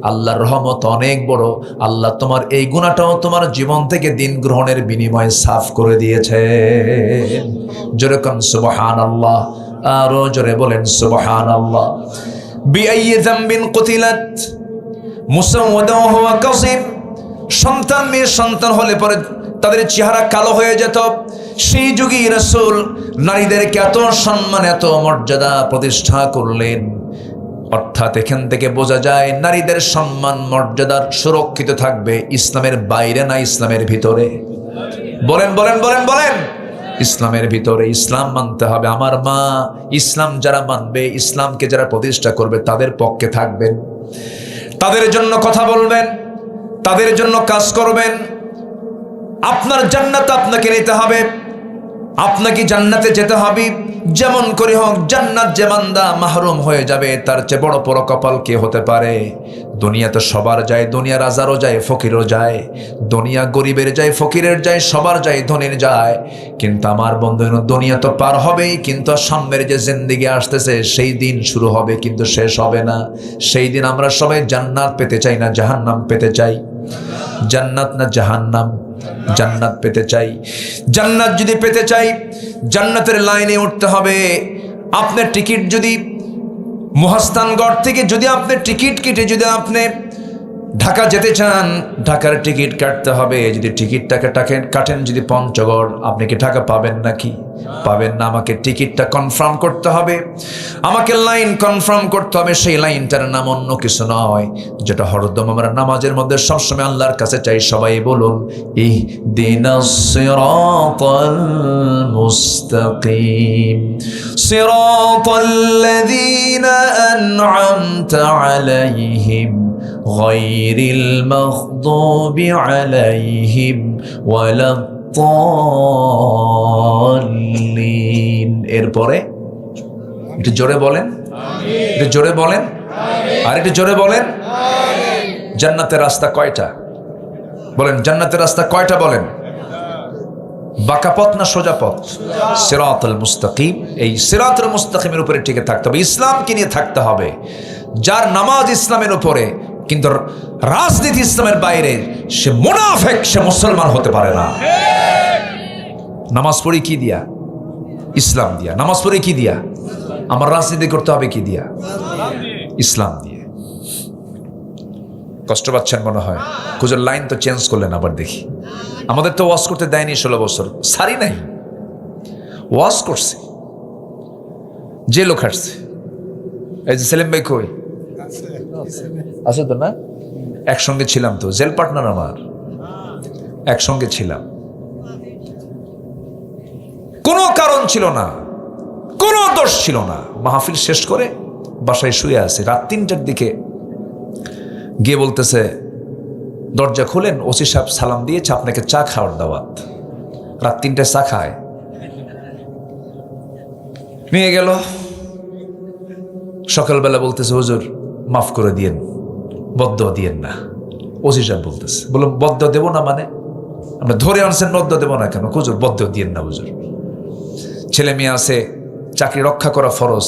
Speaker 1: আল্লাহর রহমত অনেক বড়, আল্লাহ তোমার এই গুনাহটাও তোমার জীবন থেকে দিন গ্রহণের বিনিময়ে সাফ করে দিয়েছে। জোরে কোন সুবহানাল্লাহ, আরো জোরে বলেন সুবহানাল্লাহ। বিআইয়ি যামবিন কুতিলাত মুসাওয়াদান ওয়া হুয়া কাযিম। সন্তান মেয়ে সন্তান হলে পরে তাদের চেহারা কালো হয়ে যেত। সেই যুগে রাসূল নারীদেরকে এত সম্মান, এত মর্যাদা প্রতিষ্ঠা করলেন। অর্থাৎ এখান থেকে বোঝা যায় নারীদের সম্মান মর্যাদা সুরক্ষিত থাকবে ইসলামের বাইরে না ইসলামের ভিতরে। বলেন বলেন বলেন বলেন, ইসলামের ভিতরে। ইসলাম মানতে হবে। আমার মা ইসলাম যারা মানবে, ইসলামকে যারা প্রতিষ্ঠা করবে, তাদের পক্ষে থাকবেন, তাদের জন্য কথা বলবেন, তাদের জন্য কাজ করবেন। আপনার জান্নাত আপনাকে নিতে হবে, আপনাকে জান্নাতে যেতে হবে। যেমন করে হোক জান্নাত যে বান্দা মাহরুম হয়ে যাবে, তার চেয়ে বড় বড় কপাল কে হতে পারে? দুনিয়াতে সবার যায়, দুনিয়া রাজারও যায়, ফকিরও যায়, দুনিয়া গরিবের যায়, ফকিরের যায়, সবার যায়, ধনীর যায়। কিন্তু আমার বন্ধু, দুনিয়া তো পার হবেই, কিন্তু সামনের যে জিন্দেগি আসতেছে সেই দিন শুরু হবে, কিন্তু শেষ হবে না। সেই দিন আমরা সবাই জান্নাত পেতে চাই না জাহান্নাম পেতে চাই? জান্নাত না জাহান্নাম? জান্নাত পেতে চাই। জান্নাত যদি পেতে চাই, জান্নাতের লাইনে উঠতে হবে। আপনার টিকিট যদি মহাস্থানগড় থেকে যদি আপনি টিকিট কেটে যদি আপনি ঢাকা যেতে চান, ঢাকার টিকিট কাটতে হবে। যদি টিকিটটাকে কাটেন যদি পঞ্চগড়, আপনি কি ঢাকা পাবেন নাকি? পাবেন না। আমাকে টিকিটটা কনফার্ম করতে হবে, আমাকে লাইন কনফার্ম করতে হবে। সেই লাইনটার নাম অন্য কিছু নয়, যেটা হরদম আমরা নামাজের মধ্যে সবসময় আল্লাহর কাছে চাই। সবাই বলুন, ইহদিনাস সিরাতাল মুস্তাকিম সিরাতাল্লাযীনা আন'আমতা আলাইহিম গায়রিল মাগদুবি আলাইহিম ওয়ালাদ-দাল্লিন। এরপরে একটু জোরে বলেন, একটু জোরে বলেন, আর একটু জোরে বলেন। জান্নাতের রাস্তা কয়টা? বলেন, জান্নাতের রাস্তা কয়টা? বলেন। বাঁকা পথ না সোজা পথ? সিরাতুল মুস্তাকিম। এই সিরাতুল মুস্তাকিমের উপরে টিকে থাকতে হবে, ইসলামকে নিয়ে থাকতে হবে। যার নামাজ ইসলামের উপরে কিন্তু রাজনীতি ইসলামের বাইরে, সে মুনাফিক, সে মুসলমান হতে পারে না। নামাজ পড়ি কি দিয়া? ইসলাম দিয়া। নামাজ পড়ি কি দিয়া? আমার রাজনীতি করতে হবে কি দিয়া? ইসলাম দিয়ে। কষ্ট পাচ্ছেন মনে হয়? খুঁজে লাইন তো চেঞ্জ করলেন আবার দেখি। আমাদের তো ওয়াজ করতে দেয়নি 16 বছর, সারি নাই, ওয়াজ করছে, জেল খাটছে। এই যে সেলিম ভাই কই আছে তো? না, একসঙ্গে ছিলাম তো, জেল পার্টনার আমার, একসঙ্গে ছিলাম। কোনো কারণ ছিল না, কোনো দোষ ছিল না। মাহফিল শেষ করে বাসায় শুয়ে আছে, রাত 3টার দিকে গিয়ে বলতেছে, দরজা খুলেন, ওসি সাহেব সালাম দিয়েছে, আপনাকে চা খাওয়ার দাওয়াত। রাত 3টায় চা খায়, নিয়ে গেল। সকালবেলা বলতেছে, হুজুর মাফ করে দিয়েন, বদদোয়া দিয়েন না। ওসি সাহেব বলতেছে, বললাম বদদোয়া দেবো না মানে? আমরা ধরে আনছেন, বদদোয়া দেবো না কেন? হুজুর বদদোয়া দিয়েন না হুজুর। ছেলে মেয়ে আছে, চাকরি রক্ষা করা ফরজ,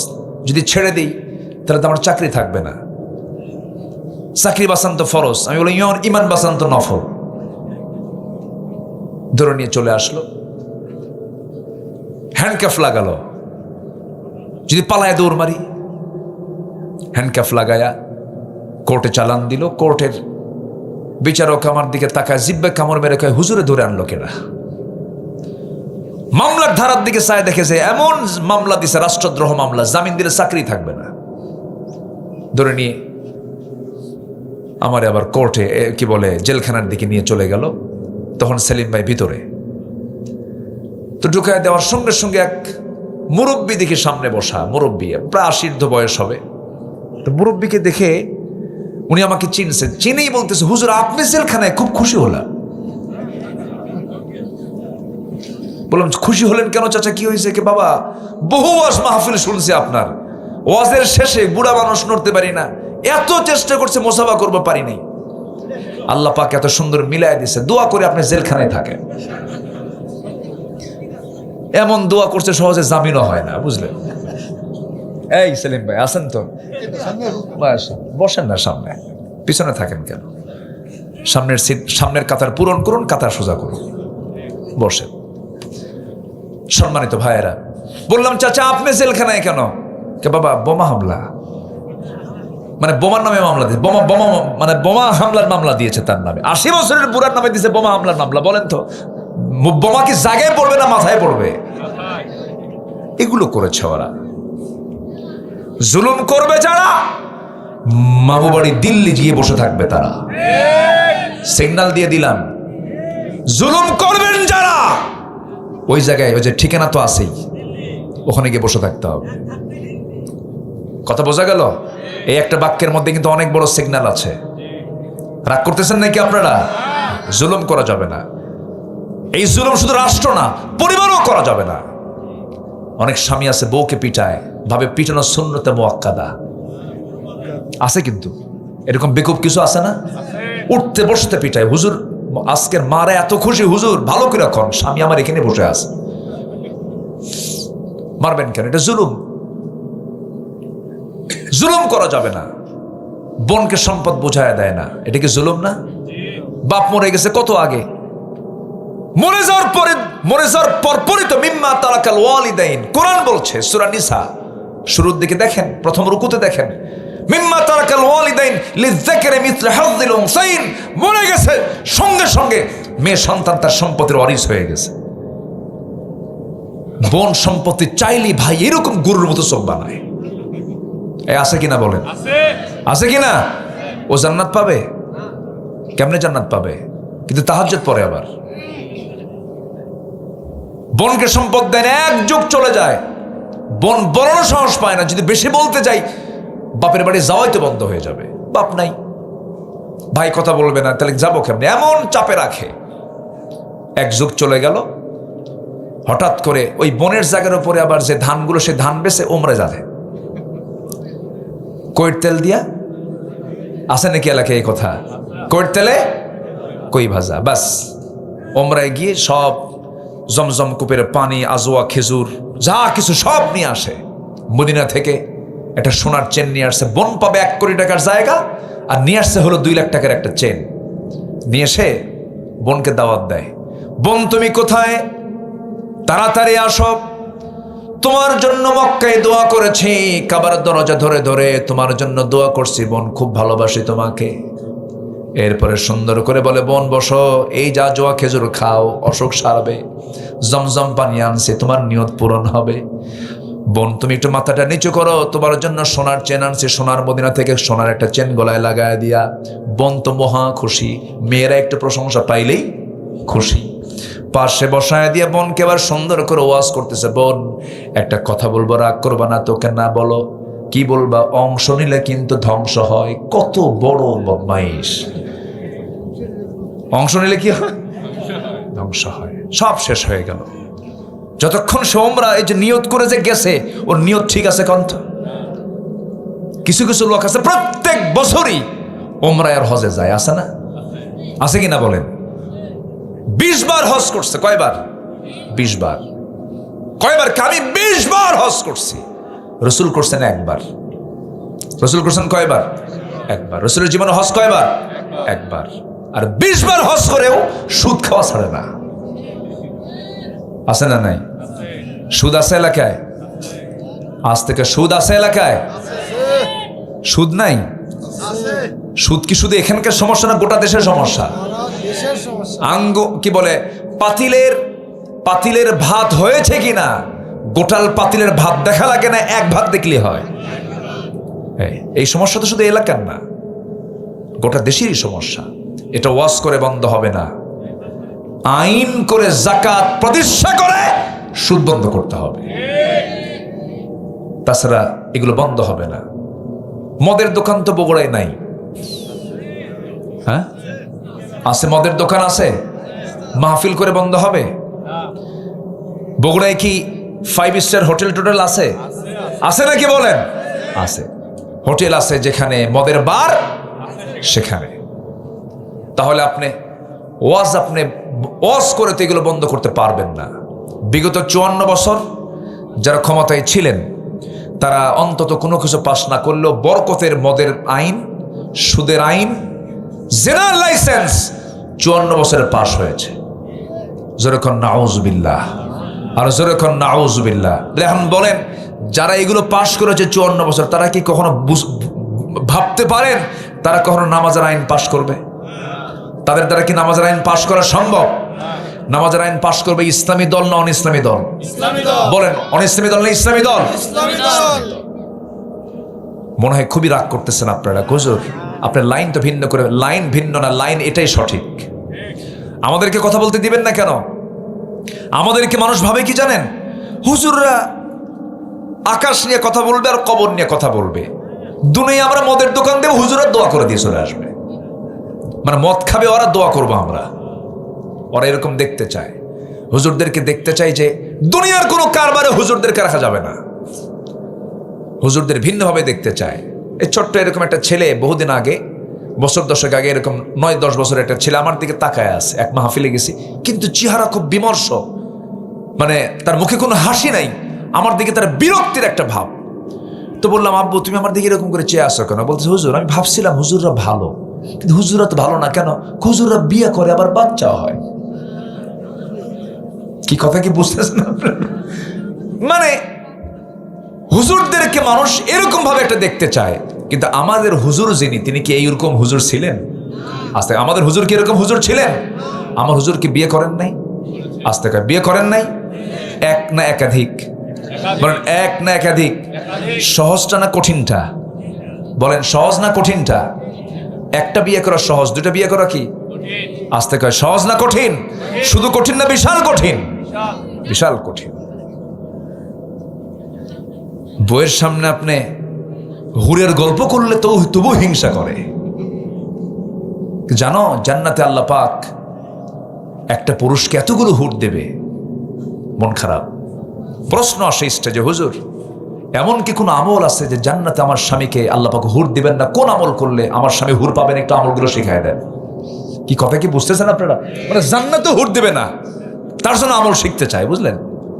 Speaker 1: যদি ছেড়ে দিই তাহলে তো আমার চাকরি থাকবে না। চাকরি বাঁচান তো ফরজ, আমি বলি ইমান বাঁচান তো নফল। ধরে নিয়ে চলে আসলো, হ্যান্ডক্যাফ লাগালো, যদি পালায় দৌড় মারি। হ্যান্ডক্যাফ লাগায়া কোর্টে চালান দিল। কোর্টের বিচারক আমার দিকে তাকায়, জিব্বে কামড় মেরে কয়, হুজুরে ধরে আনলো কেনা? মামলার ধারার দিকে চায়, দেখেছে এমন মামলা দিছে, রাষ্ট্রদ্রোহ মামলা, জামিন দিলে চাকরি থাকবে না। ধরে নিয়ে আমার আবার কোর্টে কি বলে জেলখানার দিকে নিয়ে চলে গেল। তখন সেলিম ভাই ভিতরে, তো ঢুকায় দেওয়ার সঙ্গে সঙ্গে এক মুরব্বী দেখে সামনে বসা, মুরব্বী প্রায় 80 বয়স হবে। তো মুরব্বীকে দেখে উনি আমাকে চিনছে, চিনেই বলতেছে, হুজুর আপনি জেলখানায়? খুব খুশি হলাম। বললাম খুশি হলেন কেন চাচা, কি হয়েছে? কি বাবা, বহু ওয়াজ মাহফিল শুনছি আপনার, ওয়াজের শেষে বুড়া মানুষ নড়তে পারি না, এত চেষ্টা করছে মোসাফা করবো পারি নাই, আল্লাহ পাক এত সুন্দর মিলাই দিছে, দোয়া করে আপনি জেলখানায় থাকেন। এমন দোয়া করছে সহজে জামিনও হয় না, বুঝলেন? এই সেলিম ভাই আছেন তো? বসেন না, সামনে পিছনে থাকেন কেন? সামনের সিট, সামনের কাতার পূরণ করুন, কাতার সোজা করুন, বসেন। সম্মানিত ভাইয়েরা, বললাম চাচা আপনি জেলখানায় কেন? কে বাবা, বোমা হামলা, মানে বোমার নামে মামলা দিয়েছে, বোমা বোমা মানে বোমা হামলার মামলা দিয়েছে তার নামে। 80 বছরের বুড়ার নামে দিয়েছে বোমা হামলার মামলা। বলেন তো বোমা কি জায়গায় পড়বে না মাথায় পড়বে? এগুলো করেছে ওরা। জুলুম করবে যারা, মামু বাড়ি দিল্লি গিয়ে বসে থাকবে তারা। সিগন্যাল দিয়ে দিলাম, জুলুম করবেন যারা ওই জায়গায়, ওই যে ঠিকানা তো আছেই, ওখানে গিয়ে বসে থাকতে হবে। কথা বোঝা গেল? এই একটা বাক্যের মধ্যে কিন্তু অনেক বড় সিগন্যাল আছে। রাগ করতেছেন নাকি আপনারা? জুলুম করা যাবে না। এই জুলুম শুধু রাষ্ট্র না, পরিবারও করা যাবে না। অনেক স্বামী আছে বউকে পিটায়, ভাবে পিটানো সুন্নতে মুআক্কাদা আছে, কিন্তু এরকম বেকুব কিছু আছে না? উঠতে বসতে পিটায়। হুজুর আজকের মারা এত খুশি, হুজুর ভালো করে রাখন, স্বামী আমার এখানে বসে আছে, মারবেন কেন? এটা জুলুম। জুলুম করা যাবে না। বোনকে সম্পদ বোঝায় দেয় না, এটা কি জুলুম না? বাপ মরে গেছে কত আগে, মরে যাওয়ার পরপরই তো মিম্মা তারাকাল ওয়ালিদাইন, কোরআন বলছে সূরা নিসা শুরুর দিকে দেখেন, প্রথম রুকুতে দেখেন, মিম্মা তারাকাল ওয়ালিদাইন লিযাকারি মিসলু হাযযিল উনসাইন। মরে গেছে, সঙ্গে সঙ্গে মেয়ে সন্তান তার সম্পত্তির ওয়ারিস হয়ে গেছে। বোন সম্পত্তি চাইলেই ভাই এরকম গরুর মতো চোখ বানায়। আছে কিনা বলেন? আছে কিনা? ও জান্নাত পাবে? কেমনে জান্নাত পাবে? কিন্তু তাহাজ্জুদ পড়ে আবার। বোনকে সম্পদ দেন, এক যুগ চলে যায়, বোন বড় সাহস পায় না। যদি বেশি বলতে যাই, বাপের বাড়ি যাওয়াই তো বন্ধ হয়ে যাবে, বাপ নাই, ভাই কথা বলবে না, তাহলে যাবো কেমনে? এমন চাপে রাখে। এক যুগ চলে গেল, হঠাৎ করে ওই বোনের জায়গার উপরে আবার যে ধানগুলো, সে ধান বেচে ওমরে যাবে, কইর তেল দিয়া। আছে নাকি এলাকায় এই কথা? কইর তেলে কই ভাজা, বাস ওমরায় গিয়ে সব জমজম কূপের পানি, আজোয়া, খেজুর, যা কিছু সব নিয়ে আসে। মদিনা থেকে একটা সোনার চেন নিয়ে আসছে, বোন পাবে 1 কোটি টাকার জায়গা, আর নিয়ে আসছে হলো 2 লাখ টাকার একটা চেন। নিয়ে এসে বোনকে দাওয়াত দেয়, বোন তুমি কোথায়? তাড়াতাড়ি আসো, তোমার জন্য মক্কায় দোয়া করেছি, কাবার দরজা ধরে ধরে তোমার জন্য দোয়া করছি, বোন খুব ভালোবাসি তোমাকে। এরপরে সুন্দর করে বলে, বোন বসো, এই যা জোয়া খেজুর খাও, অসুখ সারবে, জমজম পানি আনছি, তোমার নিয়ত পূরণ হবে। বোন তুমি একটু মাথাটা নিচু করো, তোমার জন্য সোনার চেন আনছি, সোনার মদিনা থেকে সোনার একটা চেন গলায় লাগায় দিয়া। বোন তো মহা খুশি, মেয়েরা একটু প্রশংসা পাইলেই খুশি। পাশে বসায় দিয়ে বোনকে এবার সুন্দর করে ওয়াজ করতেছে, বোন একটা কথা বলবো, রাগ করবা না, তোকে না বলো। কি বলবা? অংশ নিলে কিন্তু ধ্বংস হয়। কত বড় বদমাইশ! অংশ নিলে কি হয়? ধ্বংস হয়। সব শেষ হয়ে গেল। যতক্ষণ সে ওমরা এই যে নিয়ত করে যে গেছে, ওর নিয়ত ঠিক আছে কন্ত? কিছু কিছু লোক আছে প্রত্যেক বছরই ওমরায় আর হজে যায়, আছে না? আছে কিনা বলেন? 20 বার হজ করছে। কয়বার? 20 বার। কয়বার? আমি 20 বার হজ করছি। রসুল করছেন একবার। রসুল করছেন কয়বার? একবার। রসুলের জীবনে হজ কয়বার? একবার। আর 20 বার হজ করেও সুদ খাওয়া ছাড়ে না। আছে না নাই? সুদ আছে এলাকায়? আজ থেকে সুদ আছে এলাকায়? সুদ নাই? সুদ কি শুধু এখানকার সমস্যা না, গোটা দেশের সমস্যা? কি বলে, পাতিলের ভাত হয়েছে কিনা, গোটাল পাতিলের ভাত দেখা লাগে না, এক ভাত দেখলে হয়। এই সমস্যা তো শুধু এলাকার না, গোটা দেশেরই সমস্যা। এটা ওয়াজ করে বন্ধ হবে না, আইন করে, যাকাত প্রতিষ্ঠা করে সুদ বন্ধ করতে হবে, তাছাড়া এগুলো বন্ধ হবে না। মদের দোকান তো বগুড়ায় নাই, হ্যাঁ আছে? মদের দোকান আছে, মাহফিল করে বন্ধ হবে? বগুড়ায় কি 5 স্টার হোটেল টোটেল আছে? আছে নাকি বলেন? আছে, হোটেল আছে যেখানে মদের বার সেখানে। তাহলে আপনি ওয়াজ করে তো এগুলো বন্ধ করতে পারবেন না। বিগত 54 বছর যারা ক্ষমতায় ছিলেন তারা অন্তত কোনো কিছু পাস না করলেও বরকতের মদের আইন, সুদের আইন, জেনার লাইসেন্স 54 বছরে পাশ হয়েছে। যেরকম নাউজুবিল্লাহ, আর যেরকম নাউজুবিল্লাহ। এখন বলেন, যারা এগুলো পাশ করেছে 54 বছর, তারা কি কখনো ভাবতে পারেন তারা কখনো নামাজের আইন পাশ করবে? তাদের দ্বারা কি নামাজের আইন পাশ করা সম্ভব? নামাজের আইন পাশ করবে ইসলামী দল না অন ইসলামী দল? বলেন, অন ইসলামী দল না ইসলামী দল? মনে হয় খুবই রাগ করতেছেন আপনারা। হুজুর, আপনার লাইন তো ভিন্ন করে। লাইন ভিন্ন না, লাইন এটাই সঠিক। আমাদেরকে কথা বলতে দিবেন না কেন? আমাদেরকে মানুষ ভাবে কি জানেন? হুজুররা আকাশ নিয়ে কথা বলবে আর কবর নিয়ে কথা বলবে। দুনিয়া আমরা মদের দোকান দেব, হুজুরা দোয়া করে দিয়ে চলে আসবে। মানে মদ খাবে ওরা, দোয়া করবো আমরা। ওরা এরকম দেখতে চায়, হুজুরদেরকে দেখতে চাই যে দুনিয়ার কোনো কারবারে হুজুরদেরকে রাখা যাবে না, হুজুরদের ভিন্নভাবে দেখতে চায়। এই ছোট্ট এরকম একটা ছেলে বহুদিন আগে, বছর 10 আগে, এরকম 9-10 বছর একটা ছেলে আমার দিকে তাকায় আছে। এক মাহফিলে গেছি, কিন্তু চেহারা খুব বিমর্ষ, মানে তার মুখে কোনো হাসি নাই, আমার দিকে তার বিরক্তির একটা ভাব। তো বললাম, আব্বু তুমি আমার দিকে এরকম করে চেয়ে আসো কেন? বলছে, হুজুর আমি ভাবছিলাম হুজুররা ভালো, কিন্তু হুজুররা তো ভালো না। কেন? হুজুররা বিয়ে করে আবার বাচ্চাও হয়। কি কথা কি বুঝতেছেন আপনারা? মানে হুজুরদেরকে মানুষ এরকম ভাবে একটা দেখতে চায়, কিন্তু আমাদের হুজুর যিনি, তিনি কি এইরকম হুজুর ছিলেন? আজ থেকে আমাদের হুজুর কি এরকম হুজুর ছিলেন? আমার হুজুর কি বিয়ে করেন নাই? আজ থেকে বিয়ে করেন নাই? এক না একাধিক? বলেন, এক না একাধিক? সহজটা না কঠিনটা? বলেন, সহজ না কঠিনটা? একটা বিয়ে করা সহজ, দুটা বিয়ে করা কি আজ থেকে সহজ না কঠিন? শুধু কঠিন না বিশাল কঠিন? বিশাল কঠিন। বইয়ের সামনে আপনি হুরের গল্প করলে তো তবু হিংসা করে। জানো জান্নাতে আল্লাহ পাক একটা পুরুষকে এতগুলো হুর দেবে, মন খারাপ। প্রশ্ন আসে স্টেজে, হুজুর এমন কি কোনো আমল আছে যে জান্নাতে আমার স্বামীকে আল্লাহ পাক হুর দিবেন না? কোন আমল করলে আমার স্বামী হুর পাবেন? একটু আমলগুলো শিখায় দেন। কি কথা কি বুঝতেছেন আপনারা? মানে জান্নাতে হুর দেবে না, তার জন্য আমল শিখতে চায়, বুঝলেন?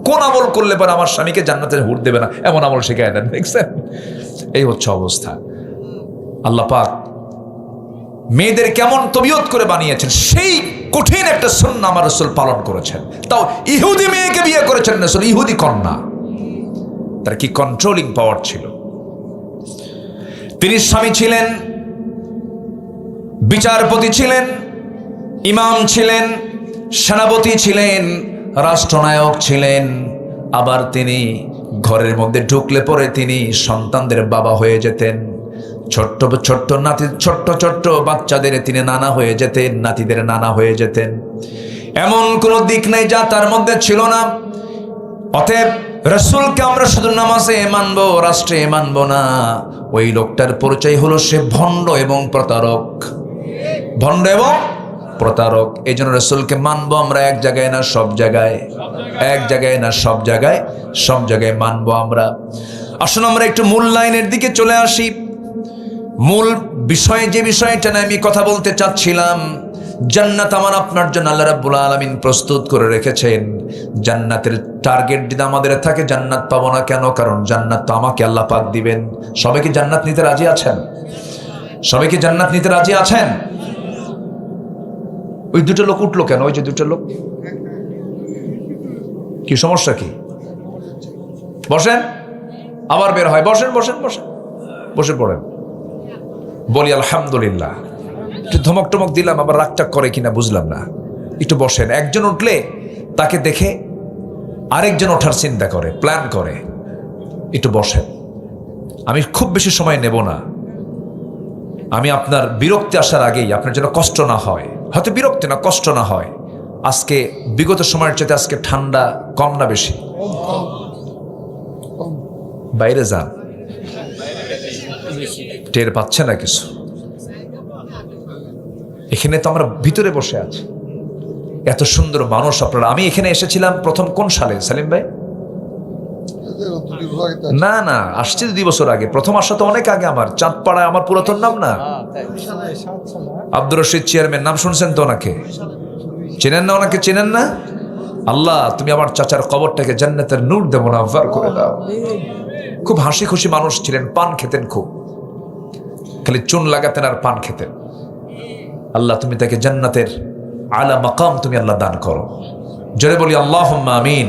Speaker 1: কোন আমল করলে পরে আমার স্বামীকে জান্নাতে হুর দেবে না, এমন আমল শিখায় দেন। দেখছেন, এই হচ্ছে অবস্থা। আল্লাহ পাক মেয়েদের কেমন তবিয়ত করে বানিয়েছেন, সেই কঠিন একটা সুন্নাহ আমার রাসূল পালন করেছেন। তাও ইহুদি মেয়েকে বিয়ে করেছেন রাসূল, ইহুদি কন্যা। তার কি কন্ট্রোলিং পাওয়ার ছিল! তিনি স্বামী ছিলেন, বিচারপতি ছিলেন, ইমাম ছিলেন, সেনাপতি ছিলেন, রাষ্ট্রনায়ক ছিলেন। আবার তিনি ঘরের মধ্যে ঢুকলে পরে তিনি সন্তানদের বাবা হয়ে যেতেন। ছোট্ট ছোট্ট নাতি, ছোট্ট ছোট্ট বাচ্চাদের তিনি নানা হয়ে যেতেন, নাতিদের নানা হয়ে যেতেন। এমন কোনো দিক নেই যা তার মধ্যে ছিল না। অতএব রাসূলকে আমরা শুধু নামাজে মানবো, রাষ্ট্রে মানবো না। ওই লোকটার পরিচয় হলো সে ভণ্ড এবং প্রতারক। ভণ্ড এবং প্রতারক। এই জন্য রাসূলকে মানবো আমরা এক জায়গায় না সব জায়গায়, এক জায়গায় না সব জায়গায়, সব জায়গায় মানবো আমরা। আসুন আমরা একটু মূল লাইনের দিকে চলে আসি। মূল বিষয়ে, যে বিষয়টা নিয়ে আমি কথা বলতে চাচ্ছিলাম, জান্নাত আমার আপনার জন্য আল্লাহ রাব্বুল আলামিন প্রস্তুত করে রেখেছেন। জান্নাতের টার্গেট যদি আমাদের থাকে, জান্নাত পাবো না কেন? কারণ জান্নাত তো আমাকে আল্লাহ পাক দিবেন। সবাই কি জান্নাত নিতে রাজি আছেন? সবাই কি জান্নাত নিতে রাজি আছেন? ওই দুটো লোক উঠলো কেন? ওই যে দুটো লোক, কি সমস্যা কি? বসেন, আবার বের হয়। বসেন বসেন বসেন, বসে পড়েন। বলি আলহামদুলিল্লাহ। একটু ধমক টমক দিলাম, আবার রাগটাক করে কিনা বুঝলাম না। একটু বসেন। একজন উঠলে তাকে দেখে আরেকজন ওঠার চিন্তা করে, প্ল্যান করে। একটু বসেন। আমি খুব বেশি সময় নেব না। আমি আপনার বিরক্তি আসার আগেই, আপনার যেন কষ্ট না হয়, হয়তো বিরক্তি না, কষ্ট না হয়। আজকে বিগত সময়ের চাইতে আজকে ঠান্ডা কম না বেশি? বাইরে যান, টের পাচ্ছে না কিছু। এখানে তো আমরা ভিতরে বসে আছি, এত সুন্দর মানুষ আপনারা। আমি এখানে এসেছিলাম প্রথম কোন সালে সালিম ভাই? না না, আসছে 2 বছর আগে। প্রথম আসা তো অনেক আগে। আমার চাঁদপাড়ায়, আমার পুরাতন নাম না, আব্দুর রশিদ চেয়ারম্যান, নাম শুনছেন তো ওনাকে? চেনেন না ওনাকে? চেনেন না? আল্লাহ তুমি আমার চাচার কবরটাকে জান্নাতের নূর দেব না আফার করে দাও। খুব হাসি খুশি মানুষ ছিলেন, পান খেতেন খুব, খালি চুন লাগাতেন আর পান খেতেন। আল্লাহ তুমি তাকে জান্নাতের আলা মাকাম তুমি আল্লাহ দান করো। জোরে বলি আল্লাহুম্মা আমিন।